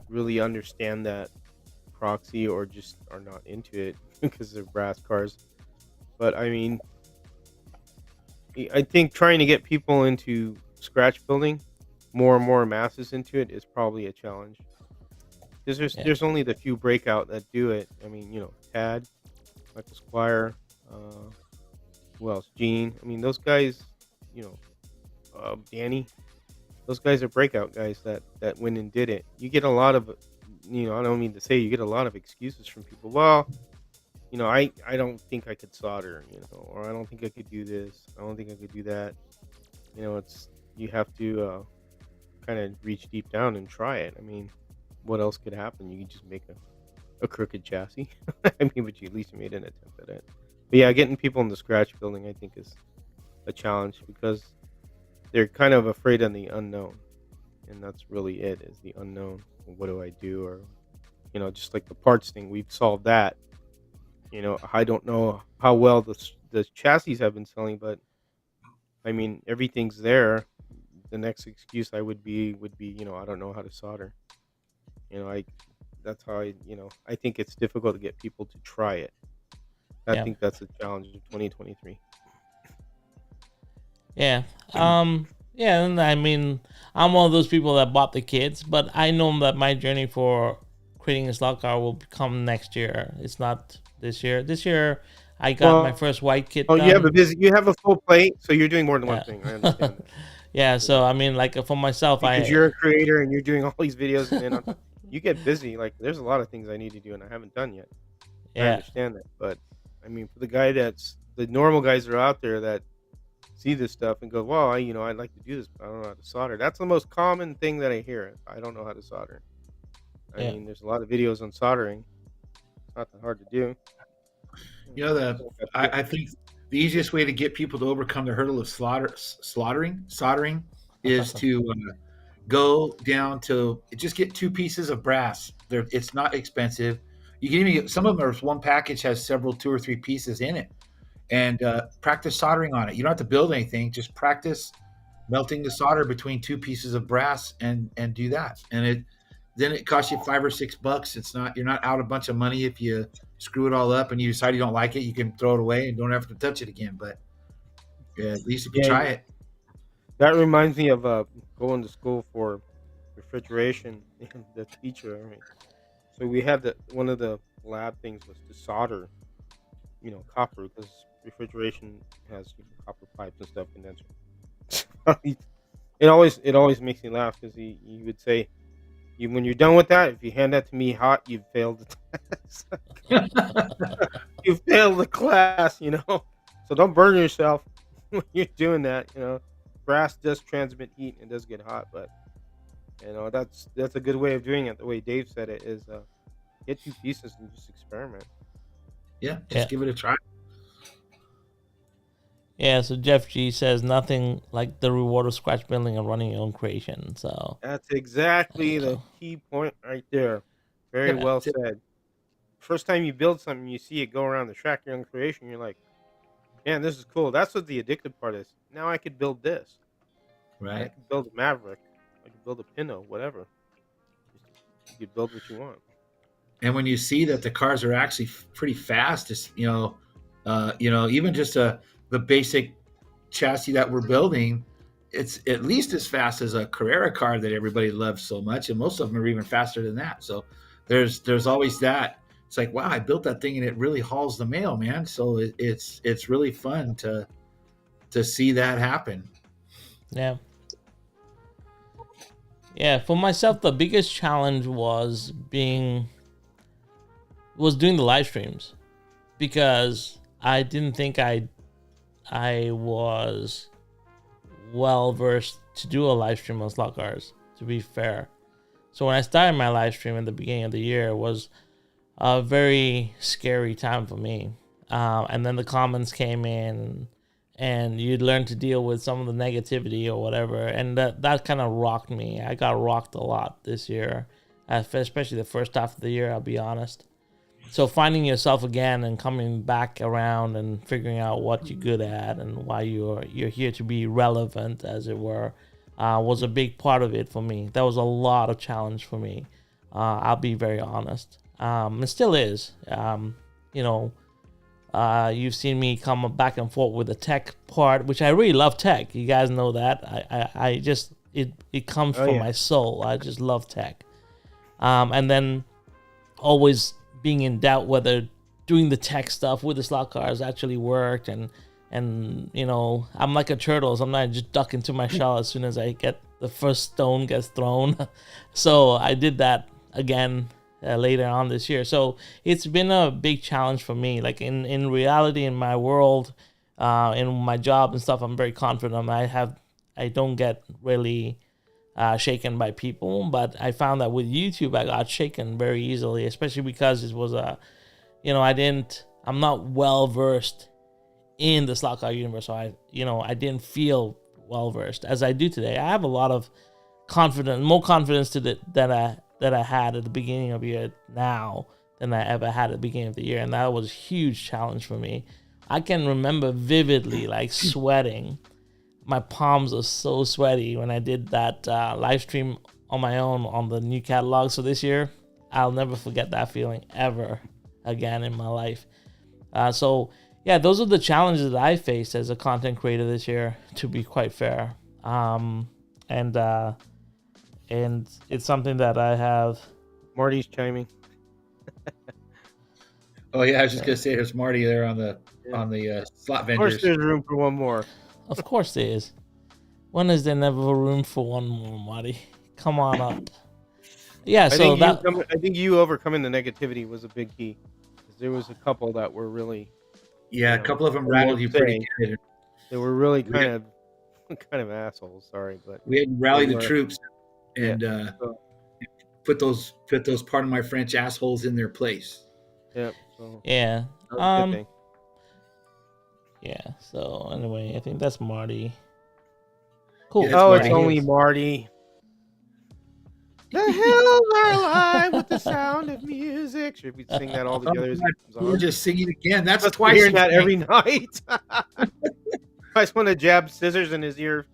really understand that proxy, or just are not into it because they're brass cars. But I mean, I think trying to get people into scratch building, more and more masses into it, is probably a challenge. There's only the few breakout that do it. I mean, Tad, Michael Squire, who else? Gene. I mean, those guys, Danny. Those guys are breakout guys that went and did it. You get a lot of, I don't mean to say, you get a lot of excuses from people. Well, I don't think I could solder, or I don't think I could do this. I don't think I could do that. You have to kind of reach deep down and try it. I mean, what else could happen? You could just make a crooked chassis. I mean, but you at least made an attempt at it. But yeah, getting people in the scratch building, I think, is a challenge because they're kind of afraid of the unknown. And that's really it, is the unknown. What do I do? Or, just like the parts thing, we've solved that. I don't know how well the chassis have been selling, but I mean, everything's there. The next excuse would be, I don't know how to solder. That's how I think it's difficult to get people to try it. I think that's a challenge of 2023. Yeah. Yeah, and I mean, I'm one of those people that bought the kits, but I know that my journey for creating a slot car will come next year. It's not this year. This year, I got my first white kit done. You have a full plate, so you're doing more than one thing. I understand that. Yeah, so I mean, like for myself, because you're a creator and you're doing all these videos, and then you get busy. Like there's a lot of things I need to do and I haven't done yet. I Yeah. understand that, but I mean, for the guy that's the normal guys that are out there that see this stuff and go, well, I'd like to do this, but I don't know how to solder. That's the most common thing that I hear. I don't know how to solder. I Yeah. mean, there's a lot of videos on soldering. It's not that hard to do. You know, I think the easiest way to get people to overcome the hurdle of soldering is to go down to just get 2 pieces of brass. It's not expensive. You can even get, some of them are one package has several 2 or 3 pieces in it, and practice soldering on it. You don't have to build anything; just practice melting the solder between 2 pieces of brass and do that. And then it costs you $5 or $6. It's not You're not out a bunch of money if you screw it all up and you decide you don't like it. You can throw it away and don't have to touch it again. But at least if you try it. That reminds me of going to school for refrigeration. And the teacher, so we had one of the lab things was to solder, copper, because refrigeration has copper pipes and stuff, and that's it always makes me laugh because he would say, when you're done with that, if you hand that to me hot, you've failed the test. You failed the class, So don't burn yourself when you're doing that, Brass does transmit heat and it does get hot, but that's a good way of doing it. The way Dave said it is get 2 pieces and just experiment. Yeah, just give it a try. Yeah, so Jeff G says nothing like the reward of scratch building and running your own creation. So that's exactly the key point right there. Very well said. First time you build something, you see it go around the track, your own creation, you're like, man, this is cool. That's what the addictive part is. Now I could build this. Right. I could build a Maverick. I could build a Pinto, whatever. You could build what you want. And when you see that the cars are actually pretty fast, it's, even just the basic chassis that we're building, it's at least as fast as a Carrera car that everybody loves so much, and most of them are even faster than that. So there's always that. It's like, wow, I built that thing and it really hauls the mail, man. So it's really fun to see that happen. Yeah. Yeah, for myself, the biggest challenge was doing the live streams, because I didn't think I was well versed to do a live stream on slot cars, to be fair. So when I started my live stream at the beginning of the year, it was a very scary time for me. And then the comments came in, and you'd learn to deal with some of the negativity or whatever. And that kind of rocked me. I got rocked a lot this year, especially the first half of the year, I'll be honest. So finding yourself again and coming back around and figuring out what you're good at and why you're here to be relevant, as it were, was a big part of it for me. That was a lot of challenge for me. I'll be very honest. It still is. You've seen me come back and forth with the tech part, which I really love tech. You guys know that. I just, it comes from my soul. I just love tech. And then always being in doubt whether doing the tech stuff with the slot cars actually worked. And I'm like a turtle. Sometimes I just duck into my shell as soon as I get the first stone gets thrown. So I did that again later on this year. So it's been a big challenge for me. Like in reality, in my world, in my job and stuff, I'm very confident. I don't get really shaken by people, but I found that with YouTube, I got shaken very easily, especially because it was I'm not well versed in the slot car universe. So I didn't feel well versed as I do today. I have a lot of more confidence that I had at the beginning of the year now than I ever had at the beginning of the year. And that was a huge challenge for me. I can remember vividly, like, sweating. My palms are so sweaty when I did that live stream on my own on the new catalog. So this year, I'll never forget that feeling ever again in my life. Those are the challenges that I faced as a content creator this year, to be quite fair. And it's something that I have. Marty's chiming. Oh yeah, I was just gonna say there's Marty there on the slot vendors. Of course, there's room for one more. Of course there is. When is there never room for one more, Marty? Come on up. Yeah, so I think you overcoming the negativity was a big key. 'Cause there was a couple that were really, Yeah, a couple of them rattled you pretty good. they were really kind of assholes. Sorry, but We had to rally the troops and so, put those pardon my French assholes in their place. yeah. So yeah. that was a good thing. Yeah. So anyway, I think that's Marty. Cool. Yeah, Oh, it's only Marty. The hills are alive with the sound of music. Should we sing that all together? We're just singing again. That's Let's twice. hearing that every night. I just want to jab scissors in his ear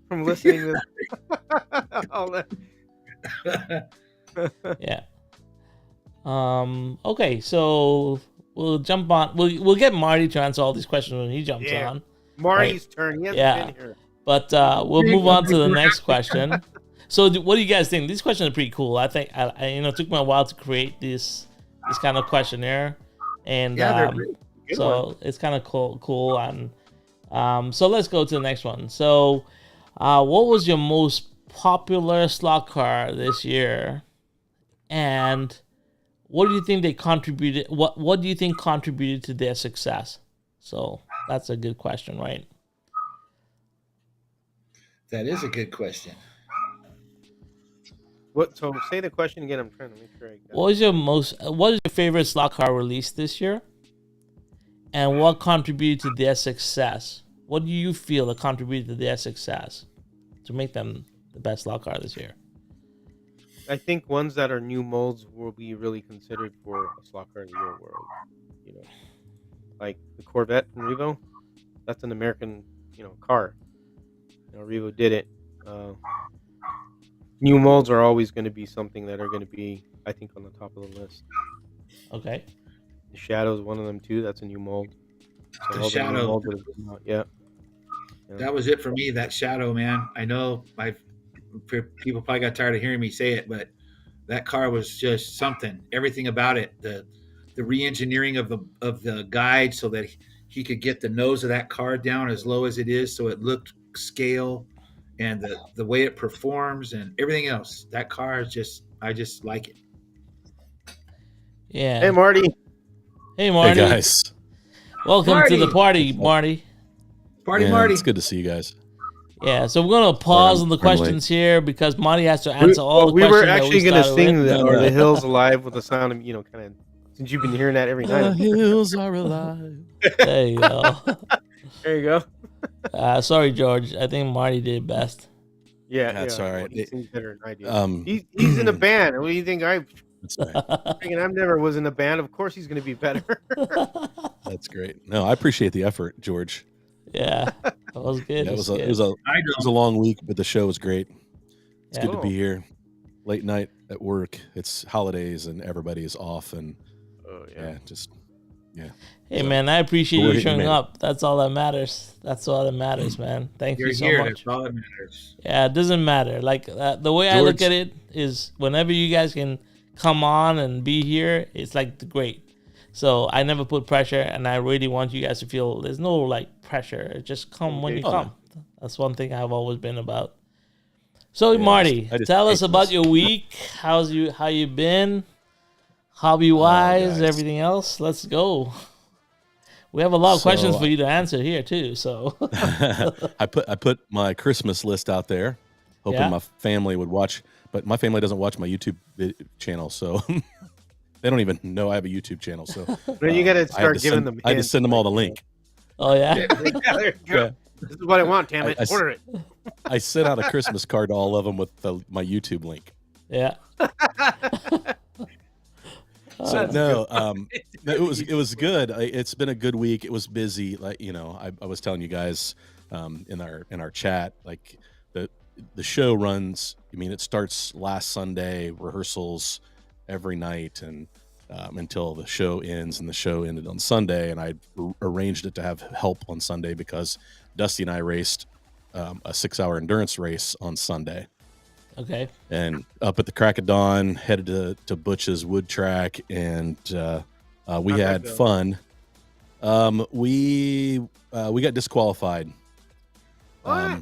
from listening to all that. Yeah. Okay, so we'll jump on. We'll get Marty to answer all these questions when he jumps on. Marty's turn. He hasn't been here. But we'll move on to the next question. So, what do you guys think? These questions are pretty cool. I think I it took me a while to create this kind of questionnaire, and so it's kind of cool. And so let's go to the next one. So, what was your most popular slot car this year, and what do you think they contributed? What do you think contributed to their success? So that's a good question, right? That is a good question. What? So say the question again. I'm trying to make sure I got it. What is your favorite slot car released this year? And what contributed to their success? What do you feel that contributed to their success to make them the best slot car this year? I think ones that are new molds will be really considered for a slot car in the year world. Like the Corvette from Revo. That's an American, car. Revo did it. New molds are always going to be something that are going to be, I think, on the top of the list. Okay. The Shadow is one of them too. That's a new mold. So the Shadow. Yeah. That was it for me. That Shadow, man. I know people probably got tired of hearing me say it, but that car was just something. Everything about it, the re-engineering of the guide so that he could get the nose of that car down as low as it is, so it looked scale, and the way it performs and everything else. That car is I just like it. Yeah. Hey, Marty. Hey, Marty. Hey, guys. Welcome to the party, Marty. Marty. It's good to see you guys. Yeah, so we're going to pause on the questions here because Marty has to answer all the questions. We were actually going to sing the hills alive with the sound of, kind of, since you've been hearing that every night. The hills are alive. There you go. There you go. Sorry, George. I think Marty did best. Yeah, that's all right. He sings better than I do. He's in a band. What do you think? I never was in a band. Of course, he's going to be better. That's great. No, I appreciate the effort, George. Yeah, that was good. Yeah, it was a long week, but the show was great. It's good to be here. Late night at work. It's holidays and everybody is off, and Hey, man, I appreciate you showing up. That's all that matters. That's all that matters, man. Thank you so much. That's all that matters. Yeah, it doesn't matter. Like the way I look at it is, whenever you guys can come on and be here, it's like great. So I never put pressure, and I really want you guys to feel there's no pressure. Just come when you come. That's one thing I've always been about. So Marty, tell us about your week. How you been? Hobby wise, everything else. Let's go. We have a lot of questions for you to answer here too. So I put my Christmas list out there, hoping my family would watch. But my family doesn't watch my YouTube channel, so they don't even know I have a YouTube channel. So you got to start giving them. I just send them all the link. Oh yeah. This is what I want. Damn it! Order it. I sent out a Christmas card to all of them with my YouTube link. Yeah. So it was good. It's been a good week. It was busy. I was telling you guys in our chat, like the show runs. I mean, it starts last Sunday, rehearsals every night, and until the show ends. And the show ended on Sunday, and I arranged it to have help on Sunday because Dusty and I raced a 6-hour endurance race on Sunday. Okay. And up at the crack of dawn, headed to Butch's wood track, and we had fun. We got disqualified. What?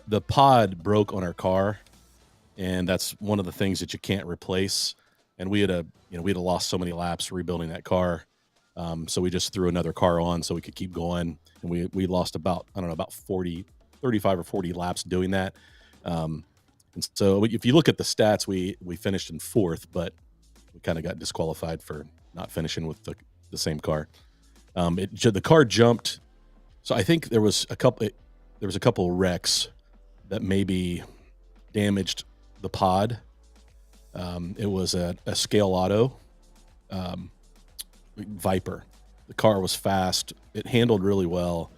The pod broke on our car. and that's one of the things that you can't replace. And we had lost so many laps rebuilding that car, so we just threw another car on so we could keep going. And we lost about 35 or 40 laps doing that. And so if you look at the stats, we finished in 4th, but we kind of got disqualified for not finishing with the same car. The car jumped, so I think there was a couple wrecks that maybe damaged the pod. It was a Scale Auto Viper. The car was fast. It handled really well,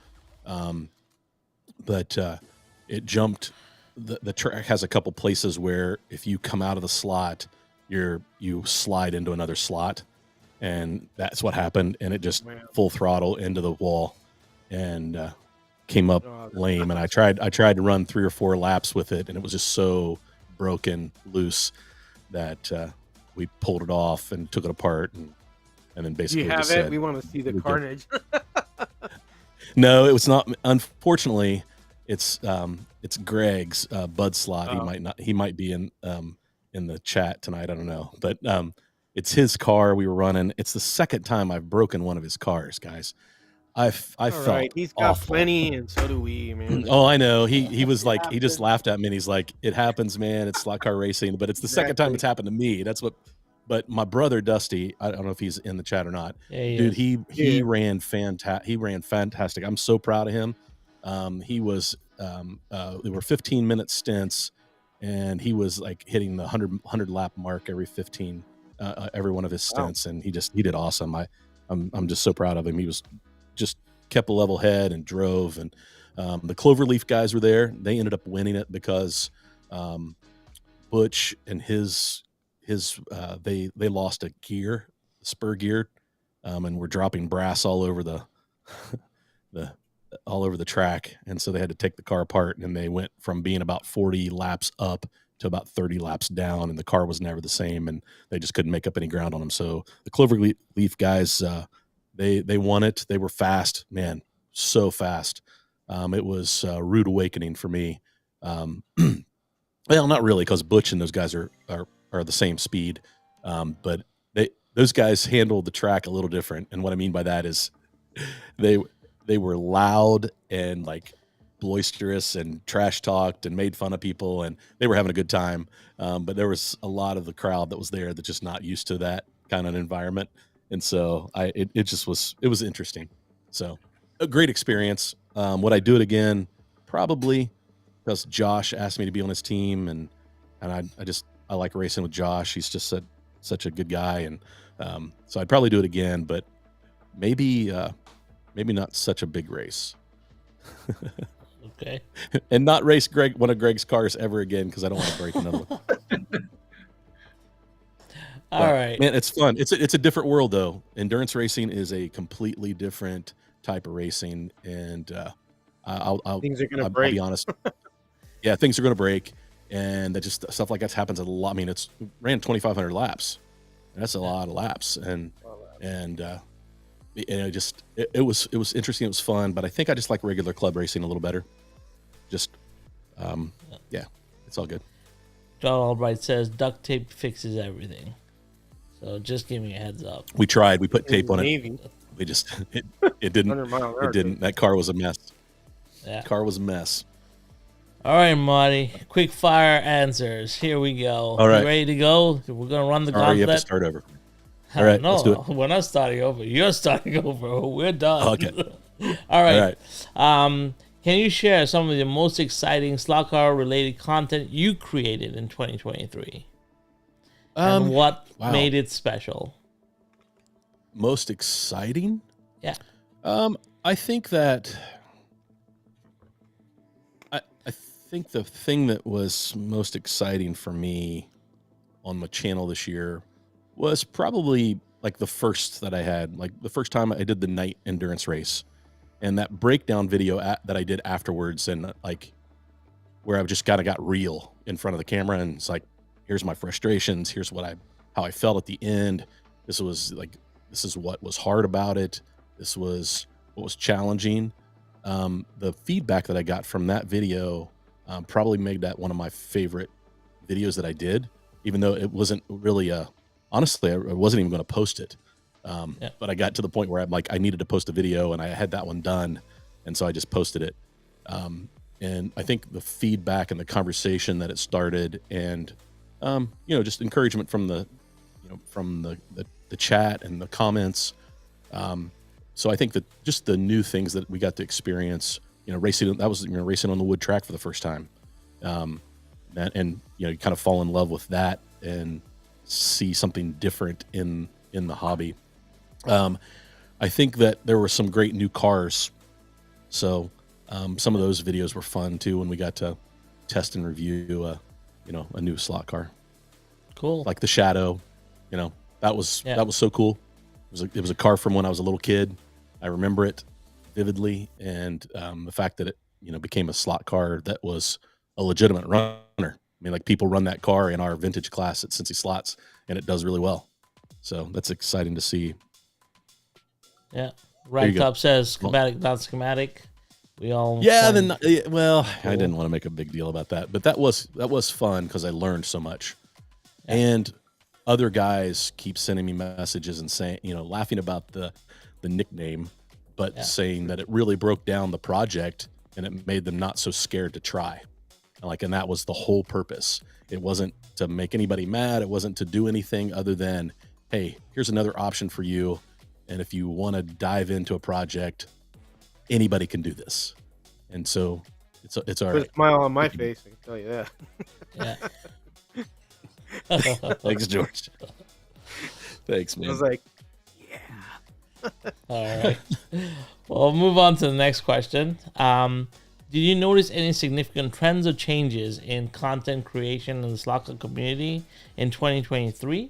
but it jumped. The track has a couple places where if you come out of the slot, you slide into another slot, and that's what happened. And it just full throttle into the wall, and came up lame. And I tried to run 3 or 4 laps with it, and it was just so broken loose that we pulled it off and took it apart, and then basically you have just it. said, We want to see the carnage. No, it was not. Unfortunately, it's Greg's Bud Slot. Oh. He might be in the chat tonight. I don't know, but it's his car we were running. It's the second time I've broken one of his cars, guys. I felt right. He's got awful. plenty, and so do we, man. Oh, I know. He was like, he just laughed at me, and he's like, "It happens, man. It's slot car racing." But it's the second time it's happened to me. That's what. But my brother Dusty, I don't know if he's in the chat or not. Yeah, dude, he ran fantastic. He ran fantastic. I'm so proud of him. He was there were 15-minute stints, and he was like hitting the 100 lap mark every 15 every one of his stints. Wow. And he did awesome. I'm just so proud of him. He was just kept a level head and drove. And the Cloverleaf guys were there. They ended up winning it because Butch and his they lost a gear, spur gear, and were dropping brass all over the track, and so they had to take the car apart, and they went from being about 40 laps up to about 30 laps down, and the car was never the same, and they just couldn't make up any ground on them. So the Cloverleaf guys, they won it. They were fast, man, so fast. It was a rude awakening for me. Well, not really, because Butch and those guys are the same speed, but those guys handled the track a little different. And what I mean by that is they were loud and like boisterous and trash talked and made fun of people, and they were having a good time. But there was a lot of the crowd that was there that just not used to that kind of environment. And so it was interesting. So a great experience. Would I do it again? Probably, because Josh asked me to be on his team, and I like racing with Josh. He's just such a good guy, and so I'd probably do it again, but maybe not such a big race. Okay. And not race one of Greg's cars ever again, because I don't want to break another one. All right, man, it's fun. It's a different world, though. Endurance racing is a completely different type of racing, and things are gonna break. I'll be honest. Yeah, things are going to break, and that just stuff like that happens a lot. I mean, it's ran 2,500 laps. That's a lot of laps, and it was interesting. It was fun, but I think I just like regular club racing a little better. Just, yeah, it's all good. John Albright says duct tape fixes everything, so just give me a heads up. We tried. We put tape on Navy. it. We just it didn't. It didn't. That car was a mess. Yeah. Car was a mess. All right, Marty. Quick fire answers. Here we go. All right. You ready to go? We're gonna run the gauntlet. You have to start over. All right, no, let's do it. We're not starting over. You're starting over. We're done. Okay. All right. Can you share some of the most exciting slot car related content you created in 2023? And what made it special? Most exciting? Yeah. I think that I think the thing that was most exciting for me on my channel this year was probably like the first that I had, like the first time I did the night endurance race, and that breakdown video that I did afterwards, and like where I just kind of got real in front of the camera, and it's like, here's my frustrations, here's how I felt at the end. This is what was hard about it. This was what was challenging. The feedback that I got from that video probably made that one of my favorite videos that I did, even though it wasn't really honestly, I wasn't even going to post it. But I got to the point where I'm like, I needed to post a video, and I had that one done, and so I just posted it. And I think the feedback and the conversation that it started, and just encouragement from the chat and the comments. So I think that just the new things that we got to experience, racing, that was racing on the wood track for the first time, and you kind of fall in love with that and see something different in the hobby. I think that there were some great new cars, so some of those videos were fun too when we got to test and review a new slot car. Cool. Like the Shadow, that was so cool. It was a car from when I was a little kid. I remember it vividly, and the fact that it became a slot car that was a legitimate runner. I mean, like, people run that car in our vintage class at Cincy Slots, and it does really well. So that's exciting to see. Yeah. Right Top says schematic, not schematic. We all I didn't want to make a big deal about that, but that was fun because I learned so much. Yeah. And other guys keep sending me messages and saying, laughing about the nickname, but saying that it really broke down the project and it made them not so scared to try. And that was the whole purpose. It wasn't to make anybody mad. It wasn't to do anything other than, hey, here's another option for you. And if you want to dive into a project, anybody can do this. And so it's all right. Put a smile on my face, I can tell you that. Yeah. Thanks, George. Thanks, man. I was like, all right. Well, we'll move on to the next question. Did you notice any significant trends or changes in content creation in the slot car community in 2023?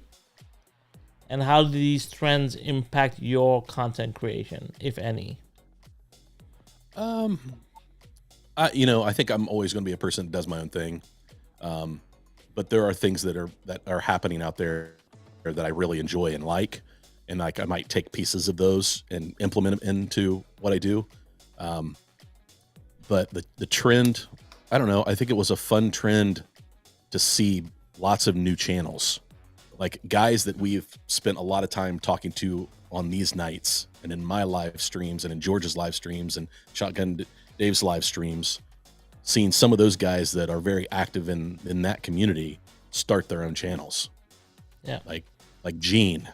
And how do these trends impact your content creation, if any? I think I'm always going to be a person that does my own thing. But there are things that are happening out there that I really enjoy and like. And like, I might take pieces of those and implement them into what I do. But the trend, I don't know. I think it was a fun trend to see lots of new channels, like guys that we've spent a lot of time talking to on these nights and in my live streams and in George's live streams and Shotgun Dave's live streams, seeing some of those guys that are very active in that community start their own channels. Yeah. Like Gene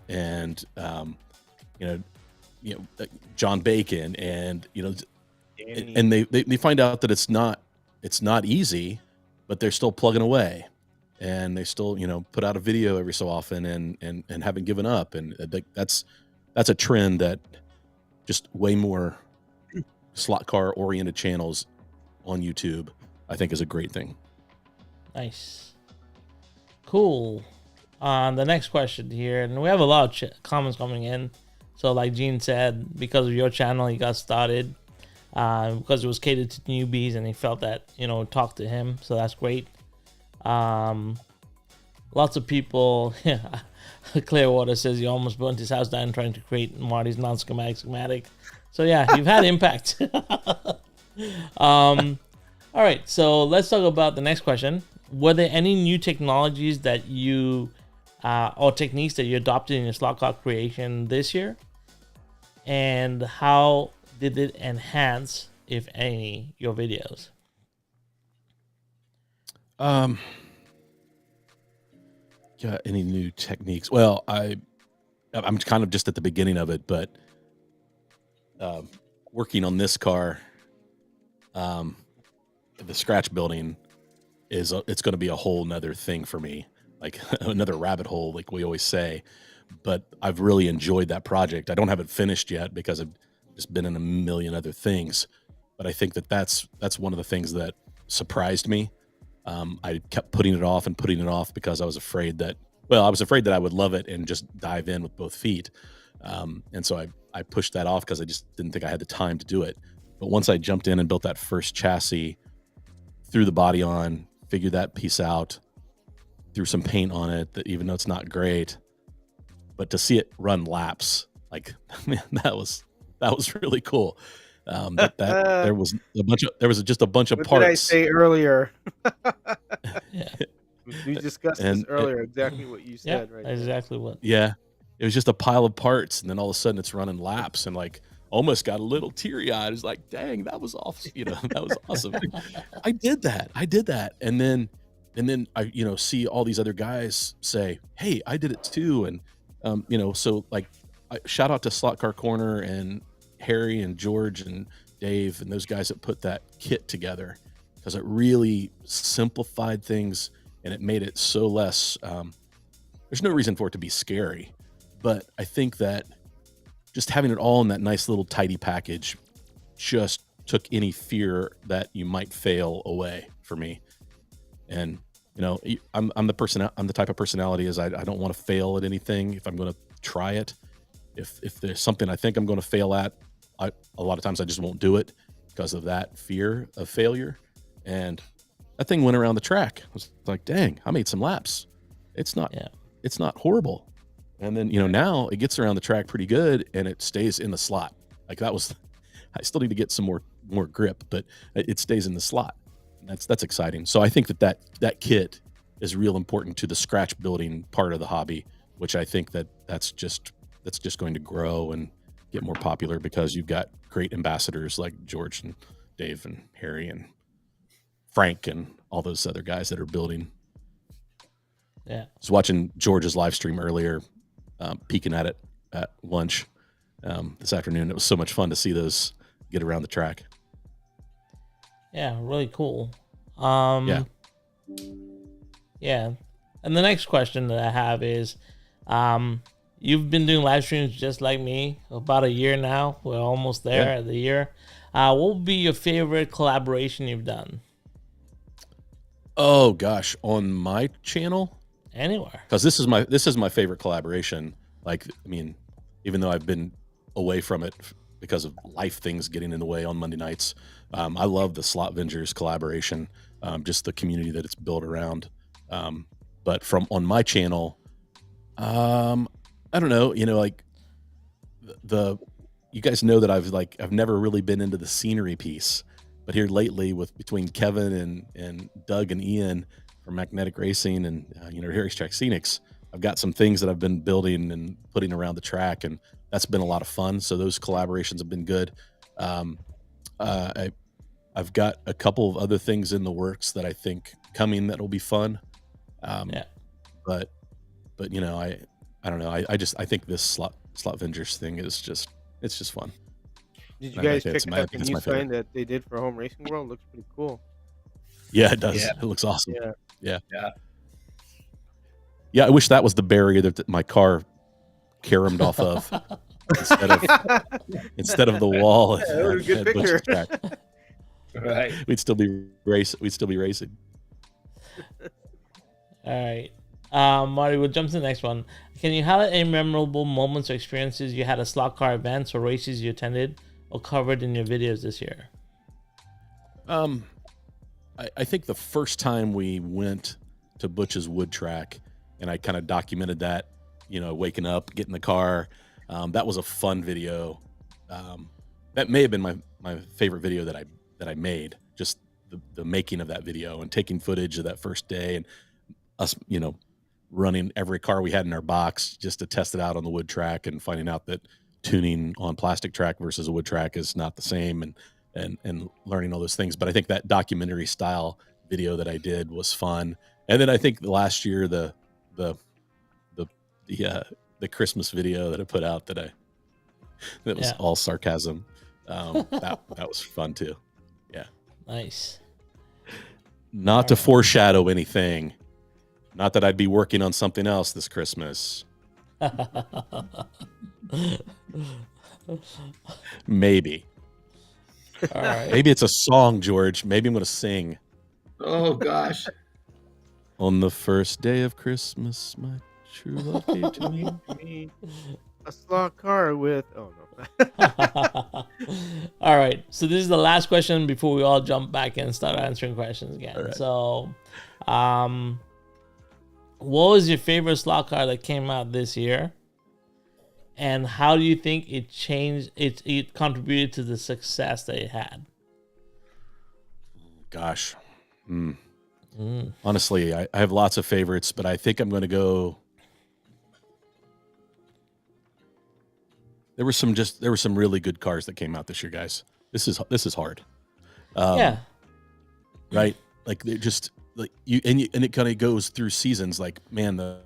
and, John Bacon and, Danny. And they find out that it's not easy, but they're still plugging away. And they still, put out a video every so often and haven't given up. And that's a trend that just way more slot car oriented channels on YouTube, I think, is a great thing. Nice. Cool. The next question here, and we have a lot of comments coming in. So like Gene said, because of your channel, he got started because it was catered to newbies and he felt that, talk to him. So that's great. Lots of people. Clearwater says he almost burnt his house down trying to create Marty's non-schematic. So yeah, you've had impact. All right, so let's talk about the next question. Were there any new technologies that you or techniques that you adopted in your slot car creation this year? And how did it enhance, if any, your videos? Yeah, any new techniques? Well, I'm kind of just at the beginning of it, but working on this car, the scratch building it's going to be a whole nother thing for me, like another rabbit hole, like we always say. But I've really enjoyed that project. I don't have it finished yet because I've just been in a million other things. But I think that's one of the things that surprised me. I kept putting it off because I was afraid that I would love it and just dive in with both feet. And so I pushed that off because I just didn't think I had the time to do it. But once I jumped in and built that first chassis, threw the body on, figured that piece out, threw some paint on it, that even though it's not great, but to see it run laps, like, man, that was really cool. There was just a bunch of what parts. Did I say earlier? Yeah. We discussed this earlier. Exactly what you said, right? Exactly what. Yeah, it was just a pile of parts, and then all of a sudden it's running laps, and like almost got a little teary eyed. It's like, dang, that was awesome. That was awesome. I did that, and then I see all these other guys say, hey, I did it too, and so like, shout out to Slot Car Corner and Harry and George and Dave and those guys that put that kit together, because it really simplified things and it made it so less. There's no reason for it to be scary, but I think that just having it all in that nice little tidy package just took any fear that you might fail away for me. And I'm the type of personality is I don't want to fail at anything. If I'm going to try it, if there's something I think I'm going to fail at, a lot of times I just won't do it because of that fear of failure. And that thing went around the track. I was like, dang, I made some laps. It's not horrible. And then, now it gets around the track pretty good and it stays in the slot. Like I still need to get some more grip, but it stays in the slot. That's exciting. So I think that kit is real important to the scratch building part of the hobby, which I think that's just going to grow and get more popular because you've got great ambassadors like George and Dave and Harry and Frank and all those other guys that are building. Yeah. I was watching George's live stream earlier, peeking at it at lunch this afternoon. It was so much fun to see those get around the track. Yeah, really cool. Yeah. And the next question that I have is, you've been doing live streams just like me about a year now. We're almost there at the year. What would be your favorite collaboration you've done? Oh gosh, on my channel? Anywhere. Because this is my favorite collaboration. Like, I mean, even though I've been away from it because of life things getting in the way on Monday nights, I love the Slot Vengers collaboration, just the community that it's built around. But on my channel, I don't know, like you guys know that I've never really been into the scenery piece, but here lately between Kevin and Doug and Ian from Magnetic Racing and Harry's Track Scenics, I've got some things that I've been building and putting around the track, and that's been a lot of fun. So those collaborations have been good. I've got a couple of other things in the works that I think coming that'll be fun. But I don't know. I think this slot Vengers thing is just fun. Did you guys check out the new sign that they did for Home Racing World? Looks pretty cool. Yeah, it does. Yeah. It looks awesome. Yeah. I wish that was the barrier that my car caromed off of instead of the wall. Yeah, that was a good picture. Right. We'd still be racing. All right. Marty, we'll jump to the next one. Can you highlight any memorable moments or experiences you had at slot car events or races you attended or covered in your videos this year? I think the first time we went to Butch's Wood Track and I kind of documented that, waking up, getting in the car, that was a fun video. That may have been my favorite video that I made, just the making of that video and taking footage of that first day and us, running every car we had in our box just to test it out on the wood track and finding out that tuning on plastic track versus a wood track is not the same and learning all those things. But I think that documentary style video that I did was fun. And then I think last year, the Christmas video that I put out that was all sarcasm. That was fun too. Yeah. Nice. Not to foreshadow anything. Not that I'd be working on something else this Christmas. Maybe. All right. Maybe it's a song, George. Maybe I'm going to sing. Oh, gosh. On the first day of Christmas, my true love gave to me a slot car with... Oh, no. All right. So this is the last question before we all jump back and start answering questions again. Right. So, what was your favorite slot car that came out this year? And how do you think it changed, it contributed to the success that it had? Gosh. Honestly, I have lots of favorites, but I think I'm going to go. There were some really good cars that came out this year, guys. This is hard. Yeah. Right. Like they just like you and it kind of goes through seasons. Like, man, the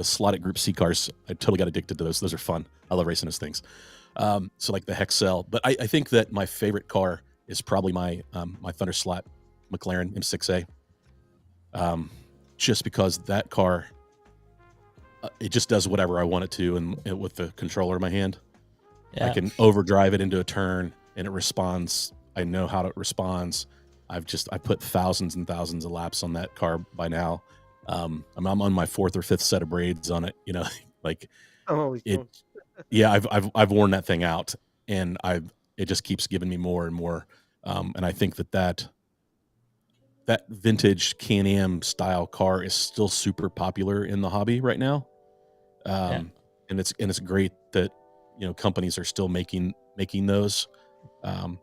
slotted Group C cars, I totally got addicted to those. Those are fun. I love racing those things. So like the Hexcel, but I think that my favorite car is probably my Thunderslot McLaren M6A. Just because that car, it just does whatever I want it to, and with the controller in my hand, I can overdrive it into a turn, and it responds. I know how it responds. I put thousands and thousands of laps on that car by now. I'm on my 4th or 5th set of braids on it. You know, like I've worn that thing out, and it just keeps giving me more and more. And I think that vintage Can-Am style car is still super popular in the hobby right now. And it's great that, you know, companies are still making those. And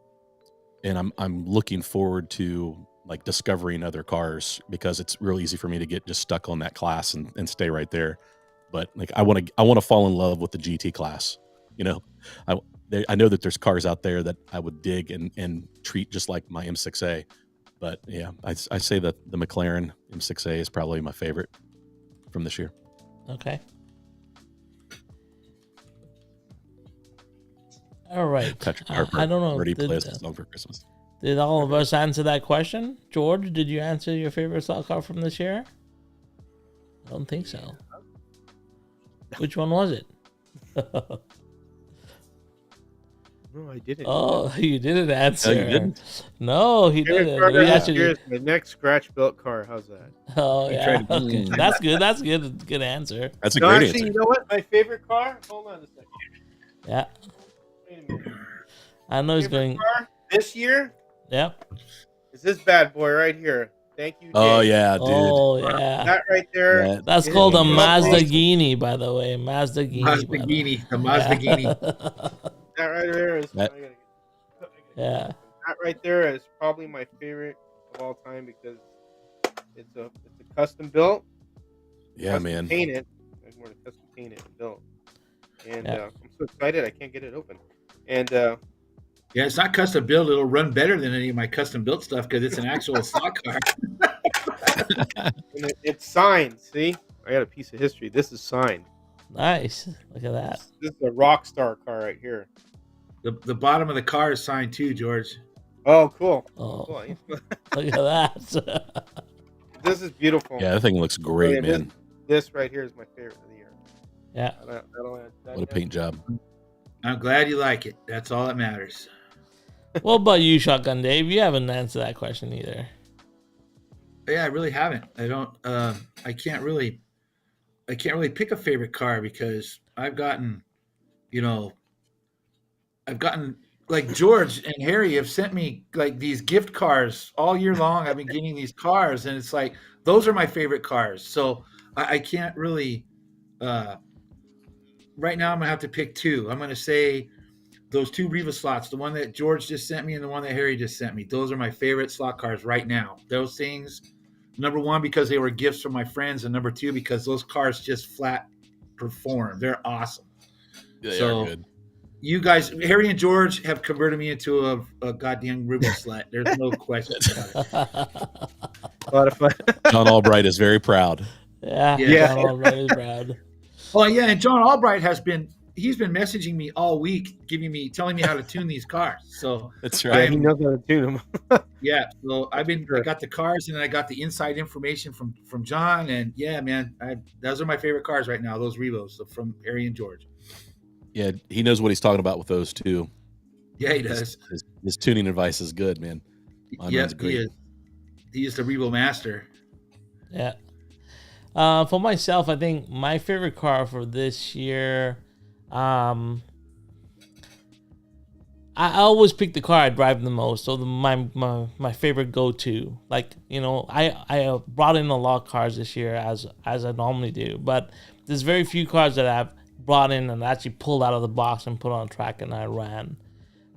I'm looking forward to like discovering other cars, because it's real easy for me to get just stuck on that class and stay right there. But like I want to fall in love with the GT class. You know, I know that there's cars out there that I would dig and treat just like my M6A. But yeah, I say that the McLaren M6A is probably my favorite from this year. Okay. All right. Patrick Harper I don't know. Already plays a song for Christmas. Did all of us answer that question? George, did you answer your favorite slot car from this year? I don't think so. Which one was it? No, I didn't. Oh, you didn't answer. No, you didn't? No, he didn't. Here's the next scratch built car. How's that? Oh, yeah. Okay. That's good. That's good. Good answer. That's a great actually, answer. You know what? My favorite car? Hold on a second. Yeah. Wait a minute. I know he's going. Car this year? Yep. Is this bad boy right here? Thank you, Dave. Oh yeah, dude. Oh yeah. That right there. Yeah. That's called a Mazda Gini, by the way. Mazda Gini. The Mazda Gini. That right there is. Yeah. That right there is probably my favorite of all time, because it's a custom built. Yeah, custom man. Painted. It's more custom painted and built. And I'm so excited I can't get it open. And yeah, it's not custom built. It'll run better than any of my custom built stuff because it's an actual stock car. and it's signed. See, I got a piece of history. This is signed. Nice. Look at that. This is a rock star car right here. The bottom of the car is signed too, George. Oh, cool. Oh, Cool. look at that. This is beautiful. Yeah, that thing looks great, Yeah, man. This right here is my favorite of the year. Yeah. What a paint job. I'm glad you like it. That's all that matters. What about you, Shotgun Dave? You haven't answered that question either. Yeah, I really haven't. I don't. I can't really pick a favorite car because I've gotten like George and Harry have sent me like these gift cars all year long. I've been getting these cars, and it's like those are my favorite cars. So I can't really. Right now, I'm gonna have to pick two. I'm gonna say those two Riva slots, the one that George just sent me and the one that Harry just sent me. Those are my favorite slot cars right now. Those things, number one, because they were gifts from my friends, and number two, because those cars just flat perform. They're awesome. They So, are good. You guys, Harry and George, have converted me into a goddamn Riva slut. There's no question about it. A lot of fun. John Albright is very proud. Yeah. Yeah. I'm already proud. Oh yeah, and John Albright he's been messaging me all week, telling me how to tune these cars. So That's Yeah, right. he knows how to tune them. yeah, so I got the cars, and then I got the inside information from John, and yeah, man, those are my favorite cars right now. Those Revos from Harry and George. Yeah, he knows what he's talking about with those too. Yeah, he does. His tuning advice is good, man. Yeah, he is the Revo master. Yeah. For myself, I think my favorite car for this year, I always pick the car I drive the most. So my favorite go-to, like, you know, I brought in a lot of cars this year as I normally do, but there's very few cars that I've brought in and actually pulled out of the box and put on a track and I ran.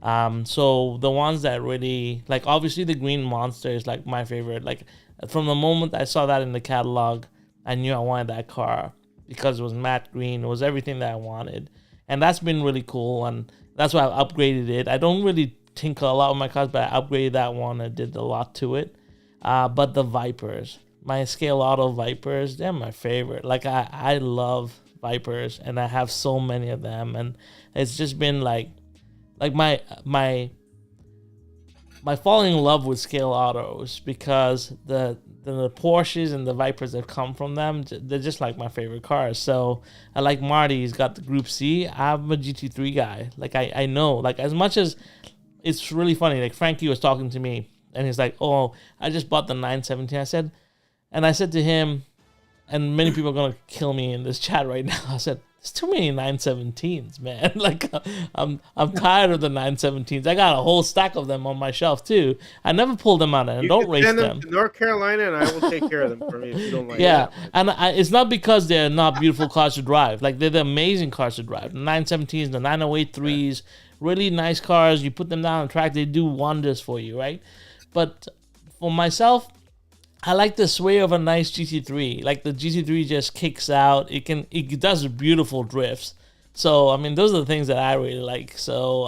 So the ones that really like, obviously the Green Monster is like my favorite. Like from the moment I saw that in the catalog, I knew I wanted that car because it was matte green. It was everything that I wanted, and that's been really cool. And that's why I upgraded it. I don't really tinker a lot with my cars, but I upgraded that one. I did a lot to it. But the Vipers, my Scale Auto Vipers, they're my favorite. Like I love Vipers, and I have so many of them, and it's just been like my falling in love with Scale Autos, because the Porsches and the Vipers that come from them, they're just like my favorite cars. So I like Marty. He's got the Group C. I'm a GT3 guy. Like I know, like as much as it's really funny. Like Frankie was talking to me, and he's like, "Oh, I just bought the 917." I said to him, and many people are gonna kill me in this chat right now. I said, "There's too many 917s, man. Like, I'm tired of the 917s. I got a whole stack of them on my shelf too. I never pull them out, and I don't race them. To North Carolina, and I will take care of them for me if you don't like. Yeah, and it's not because they're not beautiful cars to drive. Like they're the amazing cars to drive. The 917s, the 908 really nice cars. You put them down on the track, they do wonders for you, right? But for myself, I like the sway of a nice GT3. Like the GT3 just kicks out. It does beautiful drifts. So I mean, those are the things that I really like. So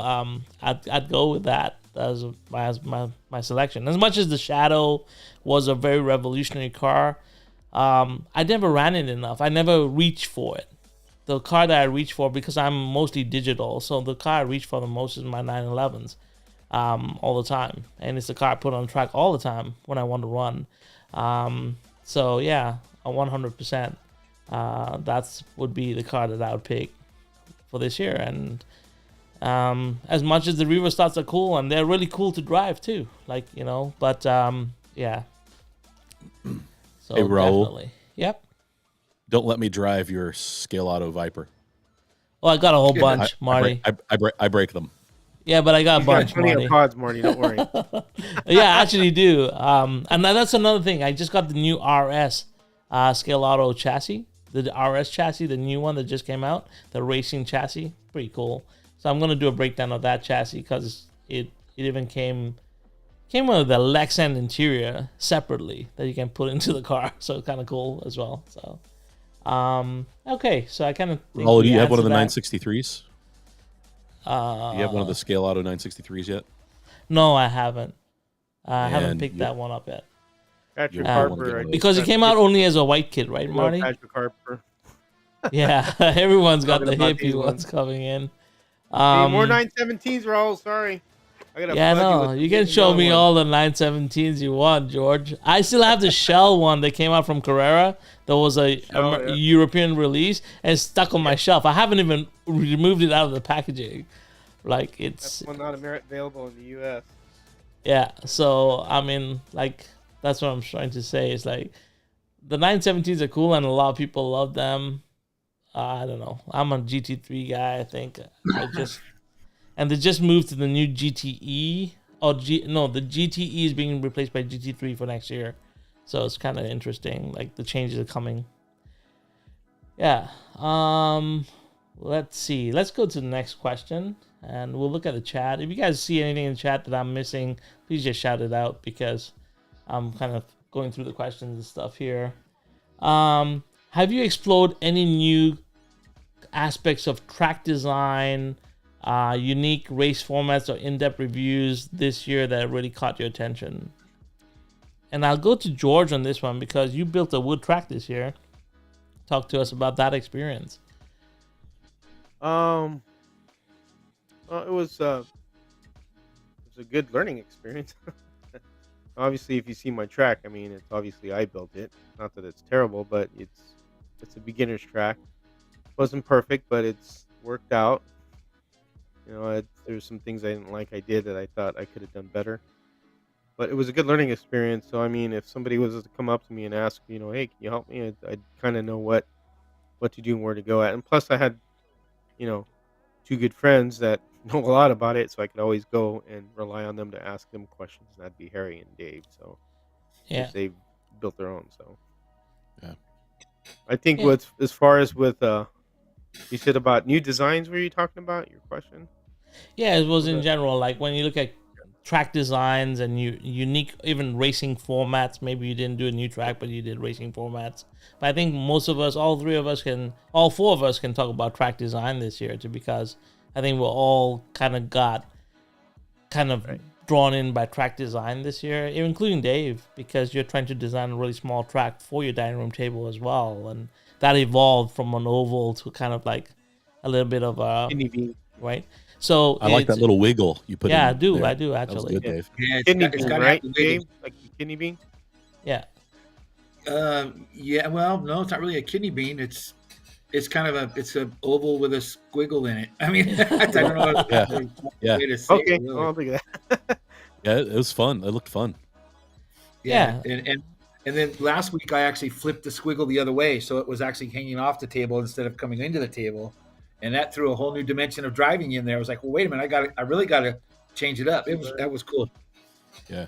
I'd go with that as my selection. As much as the Shadow was a very revolutionary car, I never ran it enough. I never reached for it. The car that I reach for, because I'm mostly digital, so the car I reach for the most is my 911s, all the time, and it's the car I put on track all the time when I want to run. So yeah, 100%. That's would be the car that I would pick for this year. And as much as the Revo Starts are cool, and they're really cool to drive too, like, you know, but yeah. So hey, Raul. Definitely. Yep. Don't let me drive your Scale Auto Viper. Well, I got a whole bunch, Marty. I break them. Yeah, but I got a bunch, plenty Marty. of pods, Marty. Don't worry. Yeah, I actually do. And that's another thing. I just got the new RS Scale Auto chassis, the RS chassis, the new one that just came out, the racing chassis. Pretty cool. So I'm gonna do a breakdown of that chassis, because it even came with the Lexan interior separately that you can put into the car. So kind of cool as well. So okay, so I kind of think do you have one of the 963s? Do you have one of the Scale Auto 963s yet? No, I haven't. I haven't picked that one up yet. Patrick Harper, because it came out only as a white kit, right, Marty? Patrick Harper. Yeah, everyone's got the hippie ones coming in. More 917s, Raul. Sorry. You can show me all the 917s you want, George. I still have the Shell one that came out from Carrera. That was a European release, and it's stuck on my shelf. I haven't even removed it out of the packaging. Like, it's that's one not available in the U.S. Yeah, so I mean, like, that's what I'm trying to say. Is like the 917s are cool, and a lot of people love them. I don't know. I'm a GT3 guy. I think and they just moved to the new GTE. The GTE is being replaced by GT3 for next year. So it's kind of interesting. Like, the changes are coming. Yeah. Let's see. Let's go to the next question, and we'll look at the chat. If you guys see anything in the chat that I'm missing, please just shout it out, because I'm kind of going through the questions and stuff here. Have you explored any new aspects of track design, unique race formats, or in-depth reviews this year that really caught your attention? And I'll go to George on this one, because you built a wood track this year. Talk to us about that experience. Well, it was a good learning experience. Obviously, if you see my track, I mean, it's obviously I built it. Not that it's terrible, but it's a beginner's track. Wasn't perfect, but it's worked out. You know, there's some things I didn't like I did that I thought I could have done better. But it was a good learning experience. So, I mean, if somebody was to come up to me and ask, you know, hey, can you help me? I'd kind of know what to do and where to go at. And plus, I had, you know, two good friends that know a lot about it, so I could always go and rely on them to ask them questions. And that'd be Harry and Dave. So, yeah, they built their own. So, yeah, I think as far as with you said about new designs, were you talking about your question? Yeah, it was in general. Like when you look at track designs and unique, even racing formats. Maybe you didn't do a new track, but you did racing formats. But I think most of us, all four of us can talk about track design this year too, because I think we're all kind of drawn in by track design this year, including Dave, because you're trying to design a really small track for your dining room table as well, and that evolved from an oval to kind of like a little bit of a right. So I like that little wiggle you put in. Yeah, I do there. actually. That was good, Dave. Yeah, kidney bean, right, Dave? Like the kidney bean? Yeah. Yeah. Well, no, it's not really a kidney bean. It's kind of it's an oval with a squiggle in it. I mean, I don't know. Yeah. Way to say Okay. it, really. I'll think of that. Yeah, it was fun. It looked fun. Yeah. And then last week I actually flipped the squiggle the other way, so it was actually hanging off the table instead of coming into the table, and that threw a whole new dimension of driving in there. I was like, well, wait a minute, I really got to change it up. That was cool. Yeah.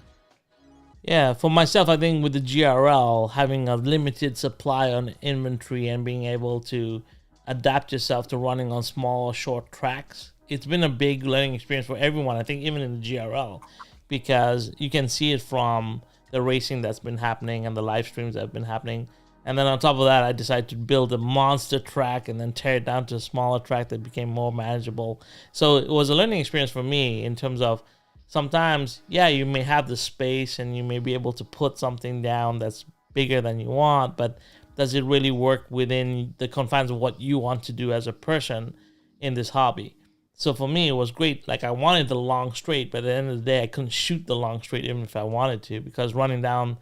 Yeah, for myself, I think with the GRL, having a limited supply on inventory and being able to adapt yourself to running on small, short tracks, it's been a big learning experience for everyone, I think, even in the GRL, because you can see it from the racing that's been happening and the live streams that have been happening. And then on top of that, I decided to build a monster track and then tear it down to a smaller track that became more manageable. So it was a learning experience for me in terms of sometimes, yeah, you may have the space and you may be able to put something down that's bigger than you want, but does it really work within the confines of what you want to do as a person in this hobby? So for me, it was great. Like I wanted the long straight, but at the end of the day, I couldn't shoot the long straight even if I wanted to, because running down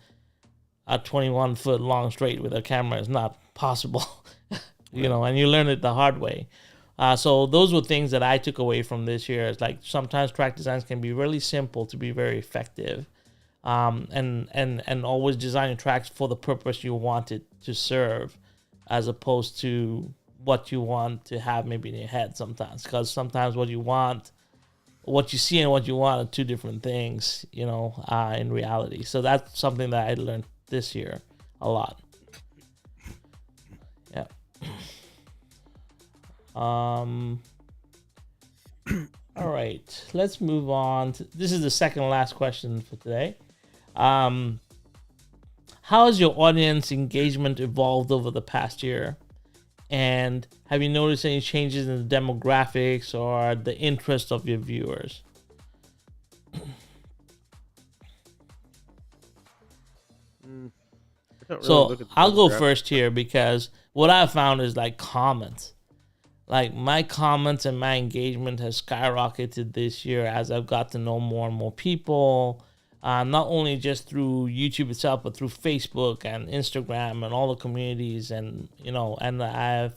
a 21-foot long straight with a camera is not possible, and you learn it the hard way. So those were things that I took away from this year. It's like sometimes track designs can be really simple to be very effective, and always design your tracks for the purpose you want it to serve, as opposed to what you want to have maybe in your head sometimes. Because sometimes what you see and what you want are two different things, in reality. So that's something that I learned this year a lot. Yeah. All right, let's move on. This is the second last question for today. How has your audience engagement evolved over the past year? And have you noticed any changes in the demographics or the interest of your viewers? So I'll go first here, because what I've found is like comments. Like my comments and my engagement has skyrocketed this year as I've got to know more and more people, not only just through YouTube itself, but through Facebook and Instagram and all the communities, and and I've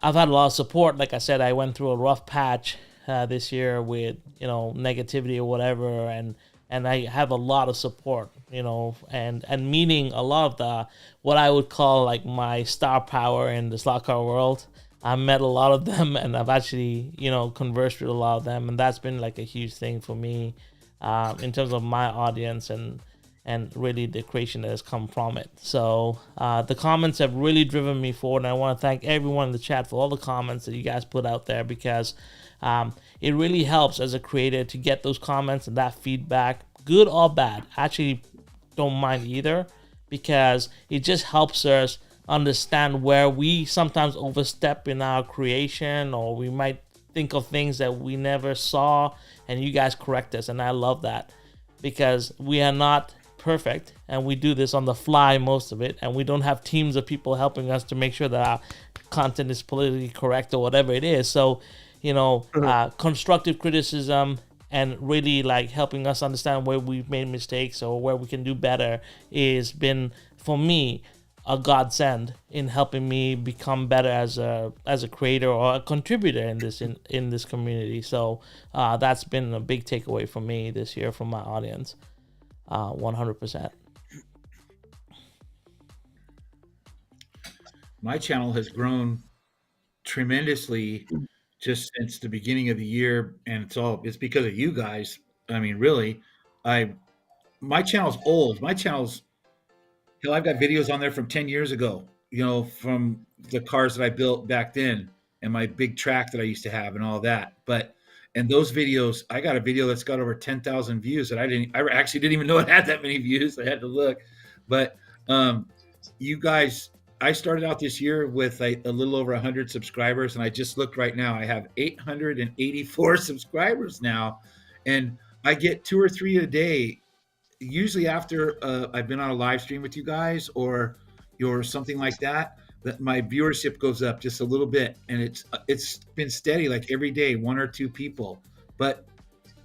had a lot of support. Like I said, I went through a rough patch this year with negativity or whatever, and I have a lot of support, and meeting a lot of the what I would call like my star power in the slot car world. I met a lot of them, and I've actually, conversed with a lot of them, and that's been like a huge thing for me in terms of my audience and really the creation that has come from it. So the comments have really driven me forward, and I want to thank everyone in the chat for all the comments that you guys put out there, because it really helps as a creator to get those comments and that feedback, good or bad. I actually don't mind either, because it just helps us understand where we sometimes overstep in our creation, or we might think of things that we never saw, and you guys correct us, and I love that, because we are not perfect, and we do this on the fly most of it, and we don't have teams of people helping us to make sure that our content is politically correct or whatever it is. So constructive criticism and really like helping us understand where we've made mistakes or where we can do better is been, for me, a godsend in helping me become better as a creator or a contributor in this community. So that's been a big takeaway for me this year from my audience, 100%. My channel has grown tremendously just since the beginning of the year, and it's because of you guys. I mean, really, my channel's old. I've got videos on there from 10 years ago, from the cars that I built back then and my big track that I used to have and all that. But And those videos, I got a video that's got over 10,000 views that I actually didn't even know it had that many views. I had to look, but you guys, I started out this year with a little over 100 subscribers, and I just looked right now. I have 884 subscribers now, and I get 2 or 3 a day. Usually after I've been on a live stream with you guys or something like that, that my viewership goes up just a little bit, and it's been steady, like every day, 1 or 2 people. But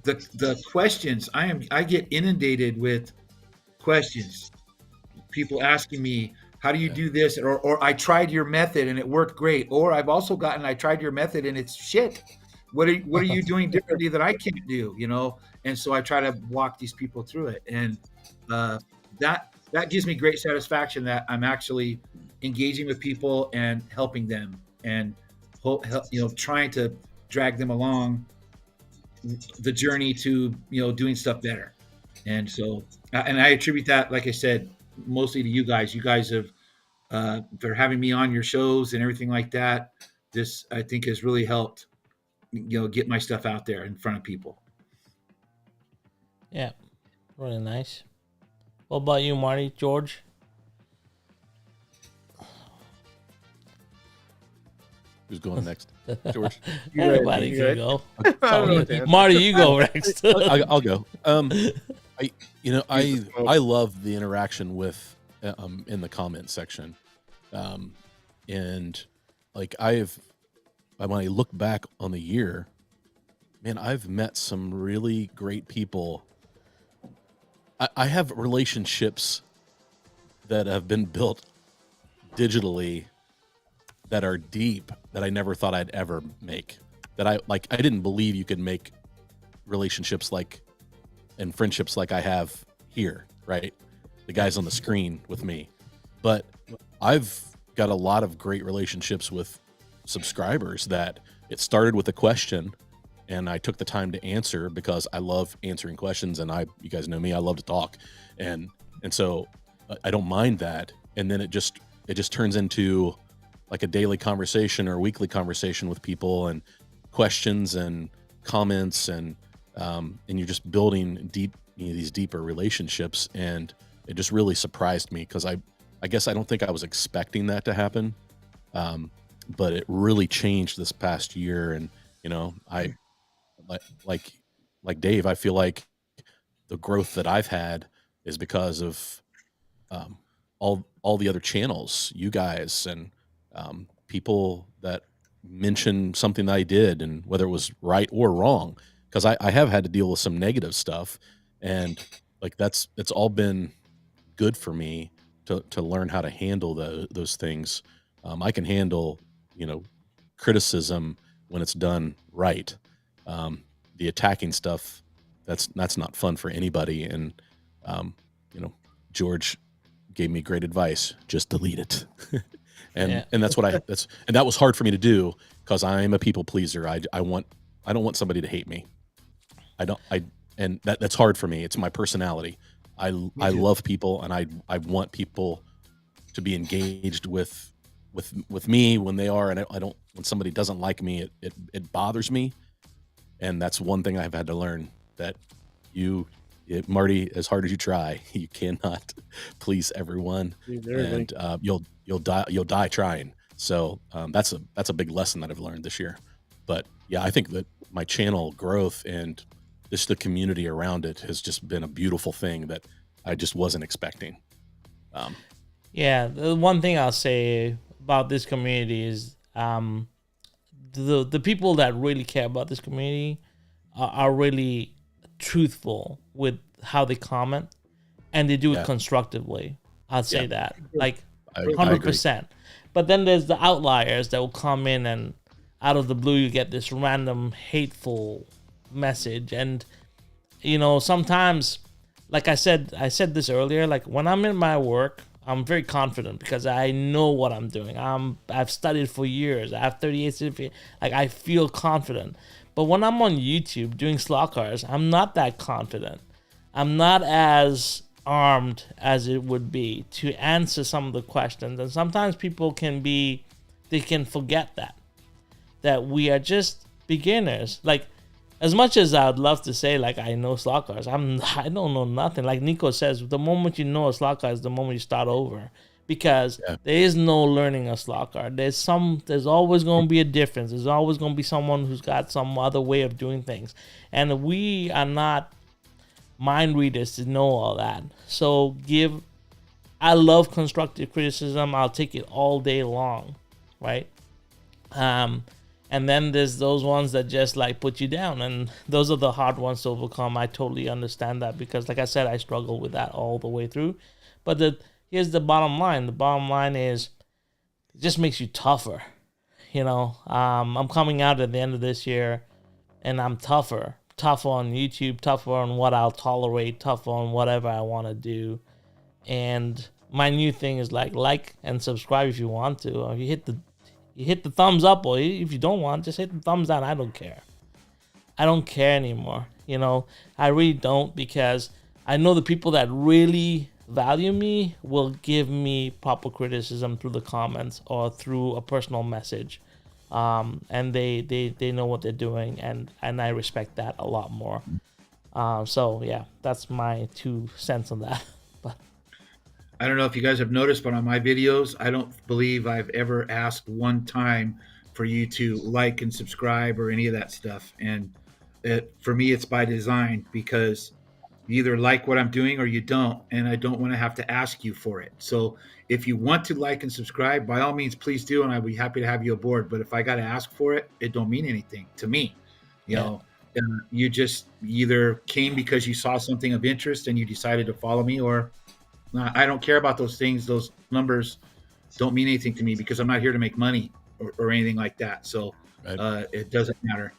the questions, I get inundated with questions, people asking me, how do you do this? Or I tried your method and it worked great. Or I've also gotten, I tried your method and it's shit. What are you doing differently that I can't do? You know? And so I try to walk these people through it. And that gives me great satisfaction that I'm actually engaging with people and helping them and, trying to drag them along the journey to, doing stuff better. And so, and I attribute that, like I said, mostly to you guys. You guys have for having me on your shows and everything like that. This, I think, has really helped, get my stuff out there in front of people. Yeah, really nice. What about you, Marty? George? Who's going next? George? Everybody can go. Marty, you go next. I'll go. I love the interaction with in the comment section, and like when I look back on the year, man, I've met some really great people. I have relationships that have been built digitally that are deep that I never thought I'd ever make. That I didn't believe you could make relationships and friendships like I have here, right? The guys on the screen with me. But I've got a lot of great relationships with subscribers that it started with a question and I took the time to answer because I love answering questions, and you guys know me, I love to talk. And so I don't mind that. And then it just turns into like a daily conversation or a weekly conversation with people and questions and comments, and you're just building these deeper relationships. And it just really surprised me because I guess I don't think I was expecting that to happen. But it really changed this past year. And, I like Dave, I feel like the growth that I've had is because of all the other channels, you guys, and people that mention something that I did, and whether it was right or wrong, because I have had to deal with some negative stuff, and like it's all been good for me to learn how to handle those things. I can handle criticism when it's done right. The attacking stuff, that's not fun for anybody. And George gave me great advice: just delete it. And that's and that was hard for me to do because I am a people pleaser. I don't want somebody to hate me. And that's hard for me. It's my personality. I love people, and I want people to be engaged with me when they are, and I don't, when somebody doesn't like me, it bothers me. And that's one thing I've had to learn, that Marty, as hard as you try, you cannot please everyone, and you'll die trying. So that's a big lesson that I've learned this year. But yeah, I think that my channel growth and just the community around it has just been a beautiful thing that I just wasn't expecting. The one thing I'll say about this community is the people that really care about this community are really truthful with how they comment, and they do it constructively. I'd say that, like 100%. But then there's the outliers that will come in, and out of the blue you get this random hateful message. And sometimes, like I said this earlier, like when I'm in my work, I'm very confident because I know what I'm doing. I've studied for years. I have 38 certificates. Like, I feel confident. But when I'm on YouTube doing slot cars, I'm not that confident. I'm not as armed as it would be to answer some of the questions. And sometimes people they can forget that we are just beginners. Like, as much as I'd love to say like I know slot cars, I don't know nothing. Like Nico says, the moment you know a slot car is the moment you start over, because there is no learning a slot car. There's always going to be a difference. There's always going to be someone who's got some other way of doing things, and we are not mind readers to know all that. So I love constructive criticism. I'll take it all day long, right? And then there's those ones that just like put you down, and those are the hard ones to overcome. I totally understand that, because like I said, I struggle with that all the way through. But here's the bottom line. The bottom line is it just makes you tougher. I'm coming out at the end of this year, and I'm tougher on YouTube, tougher on what I'll tolerate, tougher on whatever I want to do. And my new thing is like and subscribe if you want to. If you hit the thumbs up, or if you don't want, just hit the thumbs down. I don't care. I don't care anymore. I really don't, because I know the people that really value me will give me proper criticism through the comments or through a personal message. And they know what they're doing, and I respect that a lot more. So yeah, that's my 2 cents on that. I don't know if you guys have noticed, but on my videos, I don't believe I've ever asked one time for you to like and subscribe or any of that stuff. And for me, it's by design, because you either like what I'm doing or you don't, and I don't want to have to ask you for it. So if you want to like and subscribe, by all means, please do, and I'd be happy to have you aboard. But if I got to ask for it, it don't mean anything to me. You know, you just either came because you saw something of interest and you decided to follow me, or I don't care about those things. Those numbers don't mean anything to me, because I'm not here to make money or anything like that. So it doesn't matter.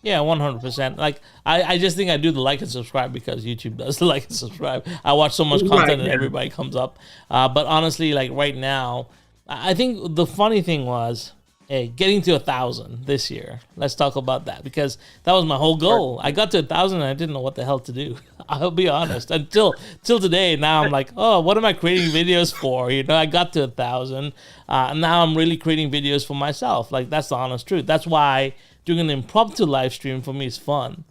Yeah, 100%. Like, I just think I do the like and subscribe because YouTube does the like and subscribe. I watch so much content and everybody comes up. But honestly, like right now, I think the funny thing was, getting to 1,000 this year. Let's talk about that, because that was my whole goal. I got to 1,000 and I didn't know what the hell to do. I'll be honest. Until today, now I'm like, oh, what am I creating videos for? I got to 1,000. And now I'm really creating videos for myself. Like, that's the honest truth. That's why doing an impromptu live stream for me is fun.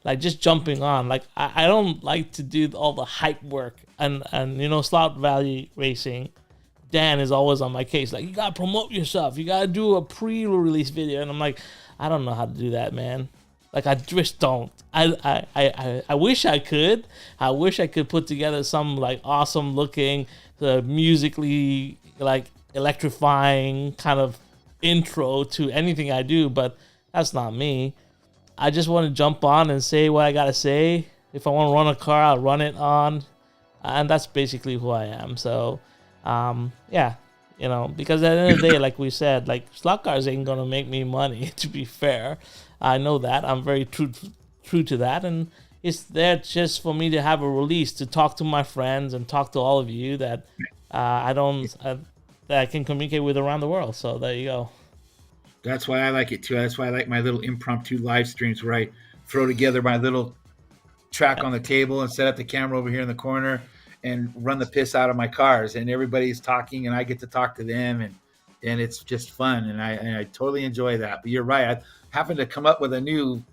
Like, just jumping on. Like, I don't like to do all the hype work. And Slot Valley Racing, Dan is always on my case. Like, you gotta promote yourself. You gotta do a pre-release video. And I'm like, I don't know how to do that, man. Like, I just don't. I wish I could. I wish I could put together some like awesome looking, musically like electrifying kind of intro to anything I do, but that's not me. I just want to jump on and say what I gotta say. If I want to run a car, I'll run it on, and that's basically who I am. So, yeah, because at the end of the day, like we said, like slot cars ain't gonna make me money. To be fair, I know that. I'm very true to that, and it's there just for me to have a release, to talk to my friends and talk to all of you that that I can communicate with around the world. So there you go. That's why I like it too. That's why I like my little impromptu live streams where I throw together my little track on the table and set up the camera over here in the corner and run the piss out of my cars, and everybody's talking and I get to talk to them, and it's just fun, and I totally enjoy that. But you're right. I happened to come up with a new,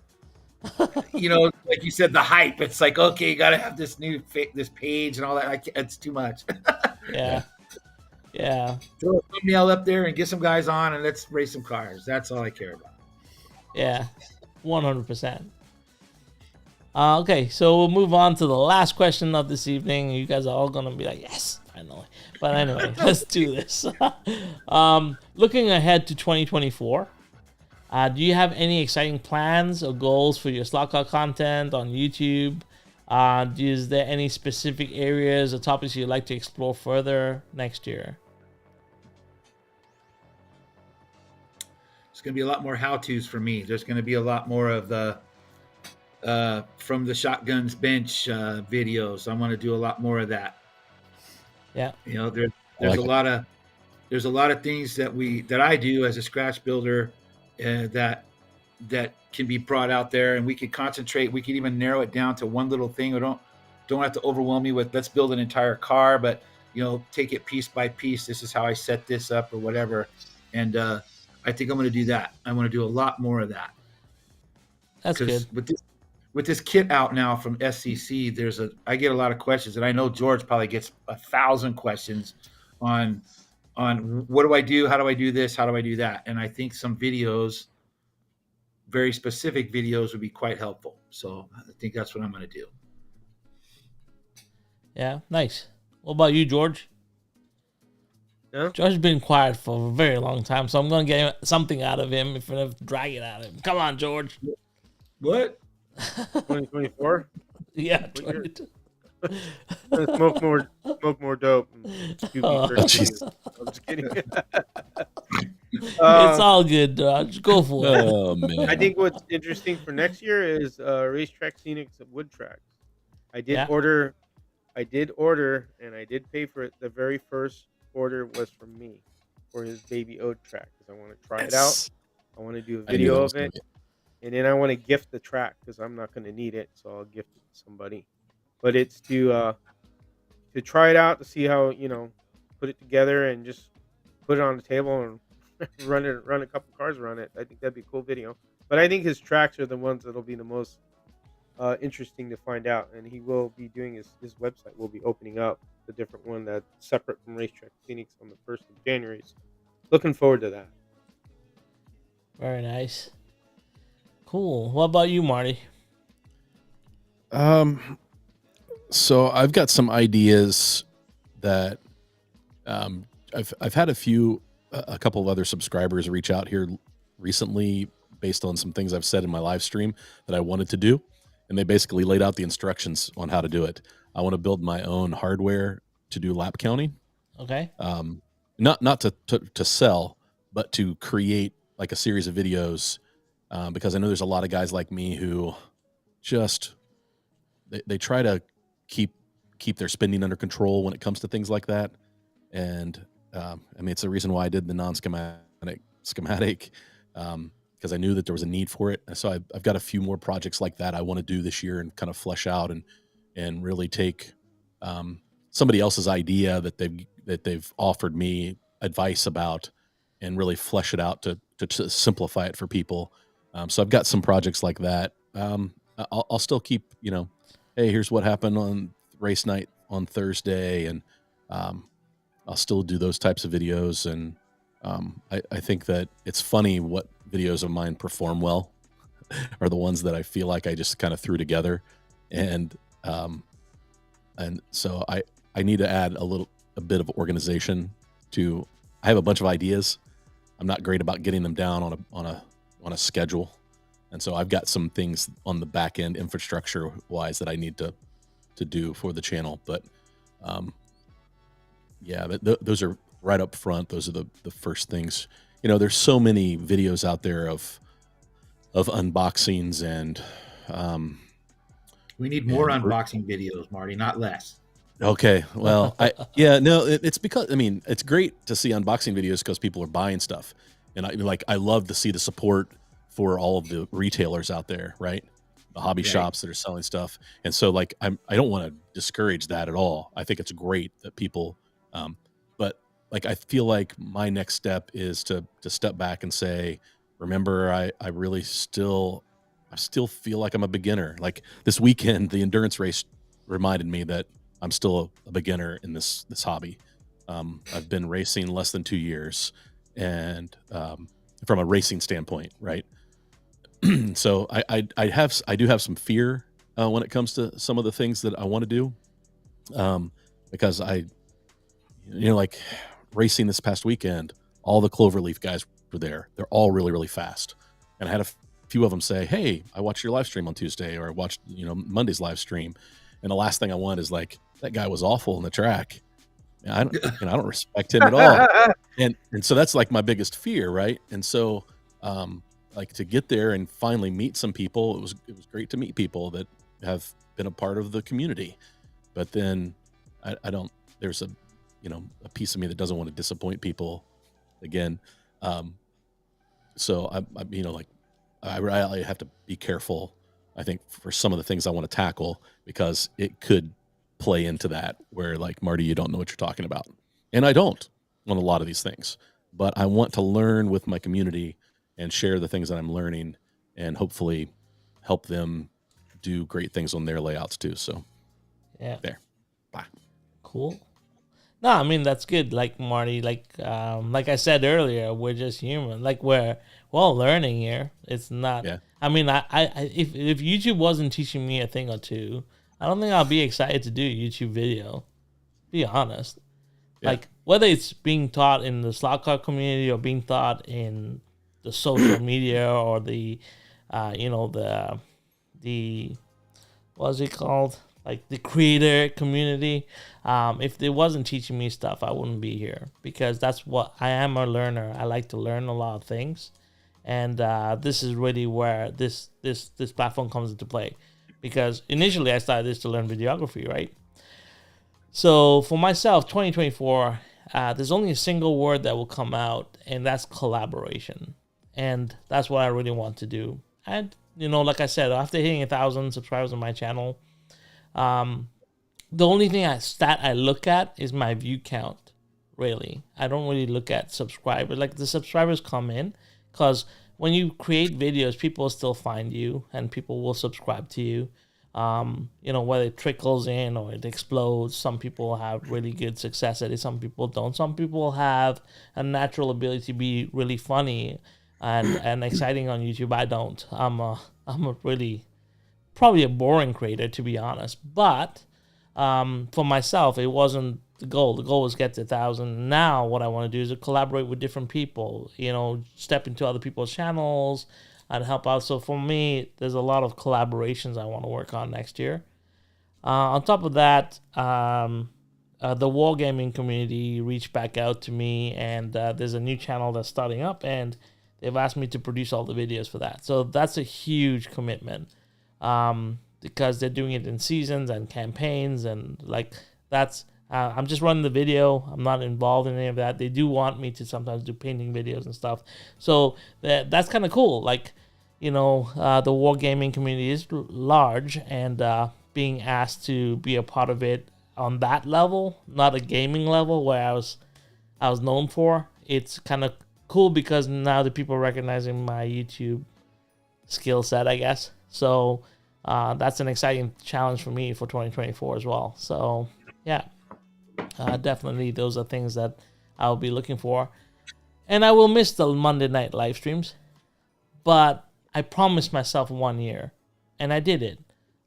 like you said, the hype. It's like, okay, you got to have this page and all that. It's too much. Yeah. Throw a thumbnail up there and get some guys on and let's race some cars. That's all I care about. Yeah, 100%. Okay, so we'll move on to the last question of this evening. You guys are all going to be like, yes, finally. But anyway, let's do this. Looking ahead to 2024, do you have any exciting plans or goals for your slot car content on YouTube? Is there any specific areas or topics you'd like to explore further next year? It's going to be a lot more how-tos for me. There's going to be a lot more of the from the shotguns bench videos. I want to do a lot more of that. Yeah. There's a lot of things that I do as a scratch builder that can be brought out there, and we could concentrate. We could even narrow it down to one little thing. Or don't have to overwhelm me with let's build an entire car, but take it piece by piece. This is how I set this up or whatever. And I think I'm going to do that. I want to do a lot more of that. That's good. With this kit out now from SCC, I get a lot of questions, and I know George probably gets 1,000 questions on what do I do, how do I do this, how do I do that, and I think some videos, very specific videos, would be quite helpful. So I think that's what I'm going to do. Yeah, nice. What about you, George? Yeah? George has been quiet for a very long time, so I'm going to get something out of him if I have to drag it out of him. Come on, George. What? 2024? Yeah, smoke more dope. Jesus. I'm just kidding. It's all good, George. Go for it. Oh man! I think what's interesting for next year is Racetrack Scenics at Wood Tracks. I did order, and I did pay for it. The very first order was from me for his baby Ode track because I want to try it out. I want to do a video of it, and then I want to gift the track because I'm not going to need it, so I'll gift it to somebody. But it's to try it out to see how put it together and just put it on the table and run a couple cars around it. I think that'd be a cool video. But I think his tracks are the ones that'll be the most interesting to find out, and he will be doing his website will be opening up the different one that's separate from Racetrack Scenics on the 1st of January. So looking forward to that. Very nice. Cool. What about you, Marty? So I've got some ideas that I've had a couple of other subscribers reach out here recently based on some things I've said in my live stream that I wanted to do. And they basically laid out the instructions on how to do it. I want to build my own hardware to do lap counting. Okay. Not to sell, but to create like a series of videos, because I know there's a lot of guys like me who just they try to keep their spending under control when it comes to things like that. And I mean, it's the reason why I did the schematic. Because I knew that there was a need for it. So I've got a few more projects like that I want to do this year and kind of flesh out and really take somebody else's idea that they've offered me advice about and really flesh it out to simplify it for people. So I've got some projects like that. I'll still keep, hey, here's what happened on race night on Thursday, and I'll still do those types of videos. And I think that it's funny what videos of mine perform well are the ones that I feel like I just kind of threw together. And so I need to add a bit of organization to, I have a bunch of ideas. I'm not great about getting them down on a schedule. And so I've got some things on the back end infrastructure wise that I need to do for the channel. But those are right up front. Those are the first things. There's so many videos out there of unboxings and we need more unboxing videos, Marty, not less. Okay. Well, it's because, it's great to see unboxing videos because people are buying stuff. And I love to see the support for all of the retailers out there, right? The hobby shops that are selling stuff. And so I don't want to discourage that at all. I think it's great that people, but I feel like my next step is to step back and say, remember, I really still feel like I'm a beginner. Like this weekend, the endurance race reminded me that I'm still a beginner in this hobby. I've been racing less than 2 years, and from a racing standpoint, right? So I do have some fear when it comes to some of the things that I want to do, because racing this past weekend, all the Cloverleaf guys were there. They're all really, really fast, and I had a few of them say, "Hey, I watched your live stream on Tuesday, or I watched Monday's live stream," and the last thing I want is that guy was awful in the track. I don't respect him at all, and so that's my biggest fear, right? And so to get there and finally meet some people, it was great to meet people that have been a part of the community, but then I don't. There's a piece of me that doesn't want to disappoint people again. So I really have to be careful, I think, for some of the things I want to tackle, because it could play into that where Marty, you don't know what you're talking about. And I don't on a lot of these things, but I want to learn with my community and share the things that I'm learning, and hopefully help them do great things on their layouts too. So yeah, there. Bye. cool. No, I mean that's good. Like Marty, like I said earlier, we're just human. Like we're all learning here. It's not. Yeah. I mean, if YouTube wasn't teaching me a thing or two, I don't think I'll be excited to do a YouTube video. Be honest. Yeah. Like whether it's being taught in the slot car community or being taught in the social media or the, the what's it called? Like the creator community. If it wasn't teaching me stuff, I wouldn't be here because that's what I am, a learner. I like to learn a lot of things, and this is really where this platform comes into play. Because initially I started this to learn videography, right? So for myself, 2024, there's only a single word that will come out, and that's collaboration. And that's what I really want to do. And like I said, after hitting 1,000 subscribers on my channel, the only thing I look at is my view count. Really, I don't really look at subscribers. Like the subscribers come in because when you create videos, people still find you and people will subscribe to you. Whether it trickles in or it explodes. Some people have really good success at it. Some people don't. Some people have a natural ability to be really funny and exciting on YouTube. I don't. I'm a really probably a boring creator, to be honest. But for myself, it wasn't the goal. The goal was get to 1,000. Now what I want to do is to collaborate with different people. Step into other people's channels and help out. So for me, there's a lot of collaborations I want to work on next year. On top of that, the wargaming community reached back out to me, and there's a new channel that's starting up, and they've asked me to produce all the videos for that. So that's a huge commitment because they're doing it in seasons and campaigns, and like that's. I'm just running the video. I'm not involved in any of that. They do want me to sometimes do painting videos and stuff. So that's kind of cool. Like, the wargaming community is large, and being asked to be a part of it on that level, not a gaming level where I was known for, it's kind of cool because now the people are recognizing my YouTube skill set, I guess. So that's an exciting challenge for me for 2024 as well. So yeah. Definitely, those are things that I'll be looking for. And I will miss the Monday night live streams. But I promised myself 1 year. And I did it.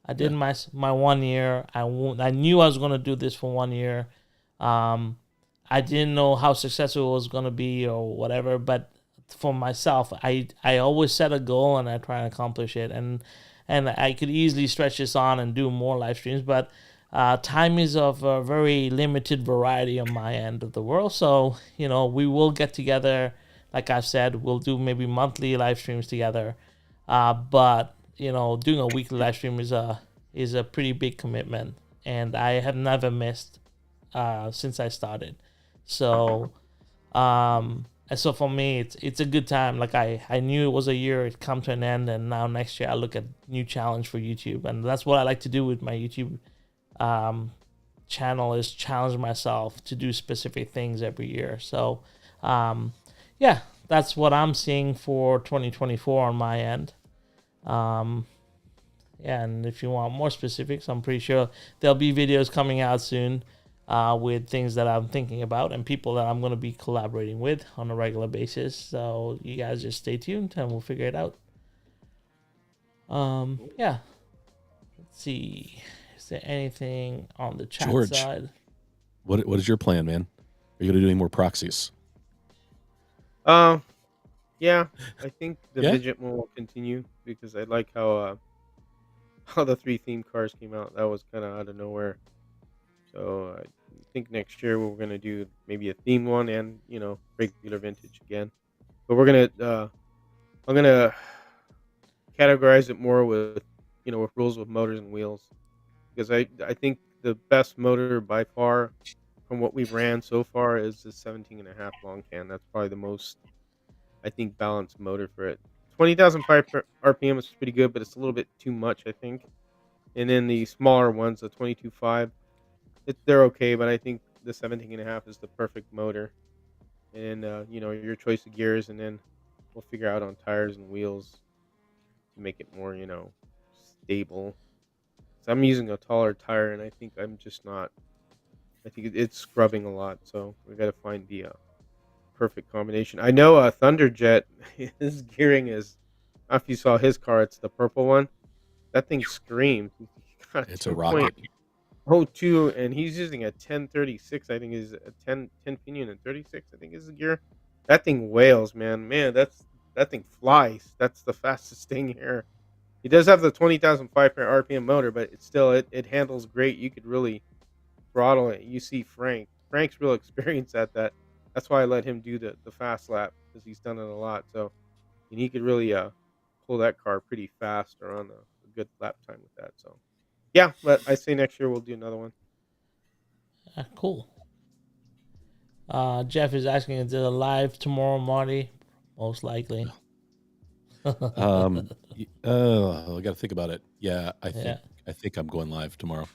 I did my 1 year. I knew I was going to do this for 1 year. I didn't know how successful it was going to be or whatever. But for myself, I always set a goal and I try and accomplish it. And I could easily stretch this on and do more live streams. But time is of a very limited variety on my end of the world. So, we will get together. Like I've said, we'll do maybe monthly live streams together. But, doing a weekly live stream is a pretty big commitment. And I have never missed since I started. So, so for me, it's a good time. Like I knew it was a year, it come to an end. And now next year I look at new challenge for YouTube. And that's what I like to do with my YouTube channel, is challenge myself to do specific things every year. So that's what I'm seeing for 2024 on my end. And if you want more specifics, I'm pretty sure there'll be videos coming out soon with things that I'm thinking about and people that I'm going to be collaborating with on a regular basis. So you guys just stay tuned and we'll figure it out. Let's see. Is there anything on the chat George, side? What is your plan, man? Are you going to do any more proxies? Yeah, I think the Midget one will continue because I like how the 3 theme cars came out. That was kind of out of nowhere. So I think next year we're gonna do maybe a theme one and regular vintage again. But we're gonna I'm gonna categorize it more with with rules with motors and wheels, because I think the best motor by far from what we've ran so far is the 17.5 long can. That's probably the most, I think, balanced motor for it. 20,000 RPM is pretty good, but it's a little bit too much, I think. And then the smaller ones, the 22.5, they're okay, but I think the 17.5 is the perfect motor. And your choice of gears, and then we'll figure out on tires and wheels to make it more stable. So I'm using a taller tire, and I think I'm just not. I think it's scrubbing a lot, so we got to find the perfect combination. I know Thunderjet, his gearing is. I don't know if you saw his car, it's the purple one. That thing screams. He got It's a rocket. 2.02, and he's using a 1036. I think is a 10 pinion and 36. I think is the gear. That thing wails, man. That thing flies. That's the fastest thing here. He does have the 20,500 RPM motor, but it's still it handles great. You could really throttle it. You see Frank's real experience at that. That's why I let him do the fast lap, because he's done it a lot. So, and he could really pull that car pretty fast or on a good lap time with that. So, yeah, but I say next year we'll do another one. Cool. Jeff is asking, is it live tomorrow, Marty? Most likely. I got to think about it. Yeah, I think I'm going live tomorrow.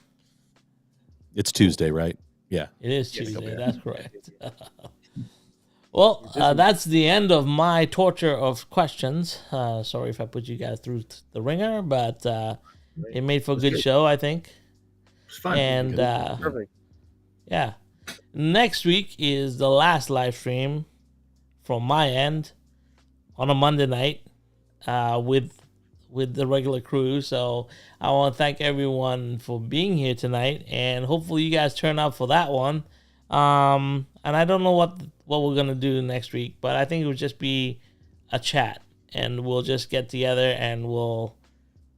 It's Tuesday, right? Yeah. It is Tuesday. That's correct. Well, that's the end of my torture of questions. Sorry if I put you guys through the ringer, but it made for a good show, I think. It's fun. And yeah, next week is the last live stream from my end on a Monday night with the regular crew. So I want to thank everyone for being here tonight, and hopefully you guys turn up for that one. And I don't know what we're gonna do next week, but I think it would just be a chat, and we'll just get together and we'll,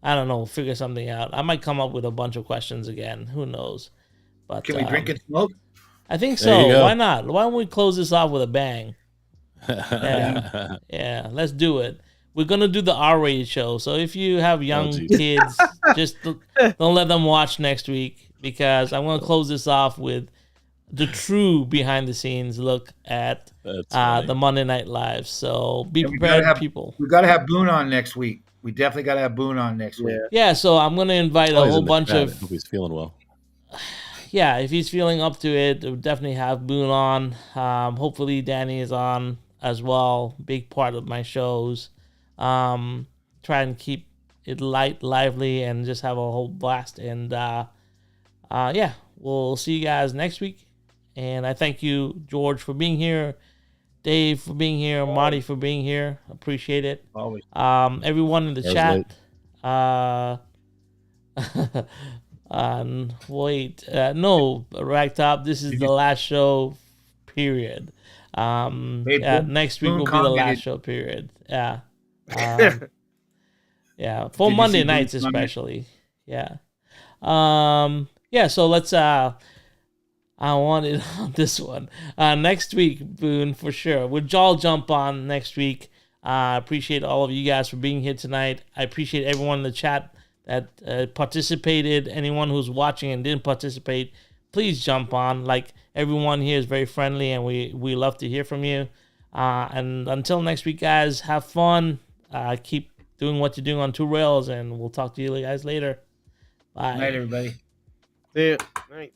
I don't know, figure something out. I might come up with a bunch of questions again. Who knows? But can we drink and smoke? I think so. Why not? Why don't we close this off with a bang? Yeah, let's do it. We're gonna do the R-rated show, so if you have young kids, just don't let them watch next week, because I'm gonna close this off with the true behind-the-scenes look at the Monday Night Live. So be prepared, people. We gotta have Boone on next week. We definitely gotta have Boone on next week. Yeah, so I'm gonna invite a whole bunch of. Hope he's feeling well. Yeah, if he's feeling up to it, we'll definitely have Boone on. Hopefully Danny is on as well. Big part of my shows. Try and keep it light, lively, and just have a whole blast. And yeah, we'll see you guys next week. And I thank you, George, for being here, Dave for being here, Marty for being here. Appreciate it. Always. Everyone in the chat. No, Ragtop, this is the last show, period. Next week will be the last show, period. Yeah. Yeah, for Monday nights especially. Yeah. Yeah, so let's I wanted on this one. Next week, Boone, for sure. We'll all jump on next week. I appreciate all of you guys for being here tonight. I appreciate everyone in the chat that participated. Anyone who's watching and didn't participate, please jump on. Like, everyone here is very friendly, and we love to hear from you. And until next week, guys, have fun. Keep doing what you're doing on Two Rails, and we'll talk to you guys later. Bye. Night, everybody. See ya. Night.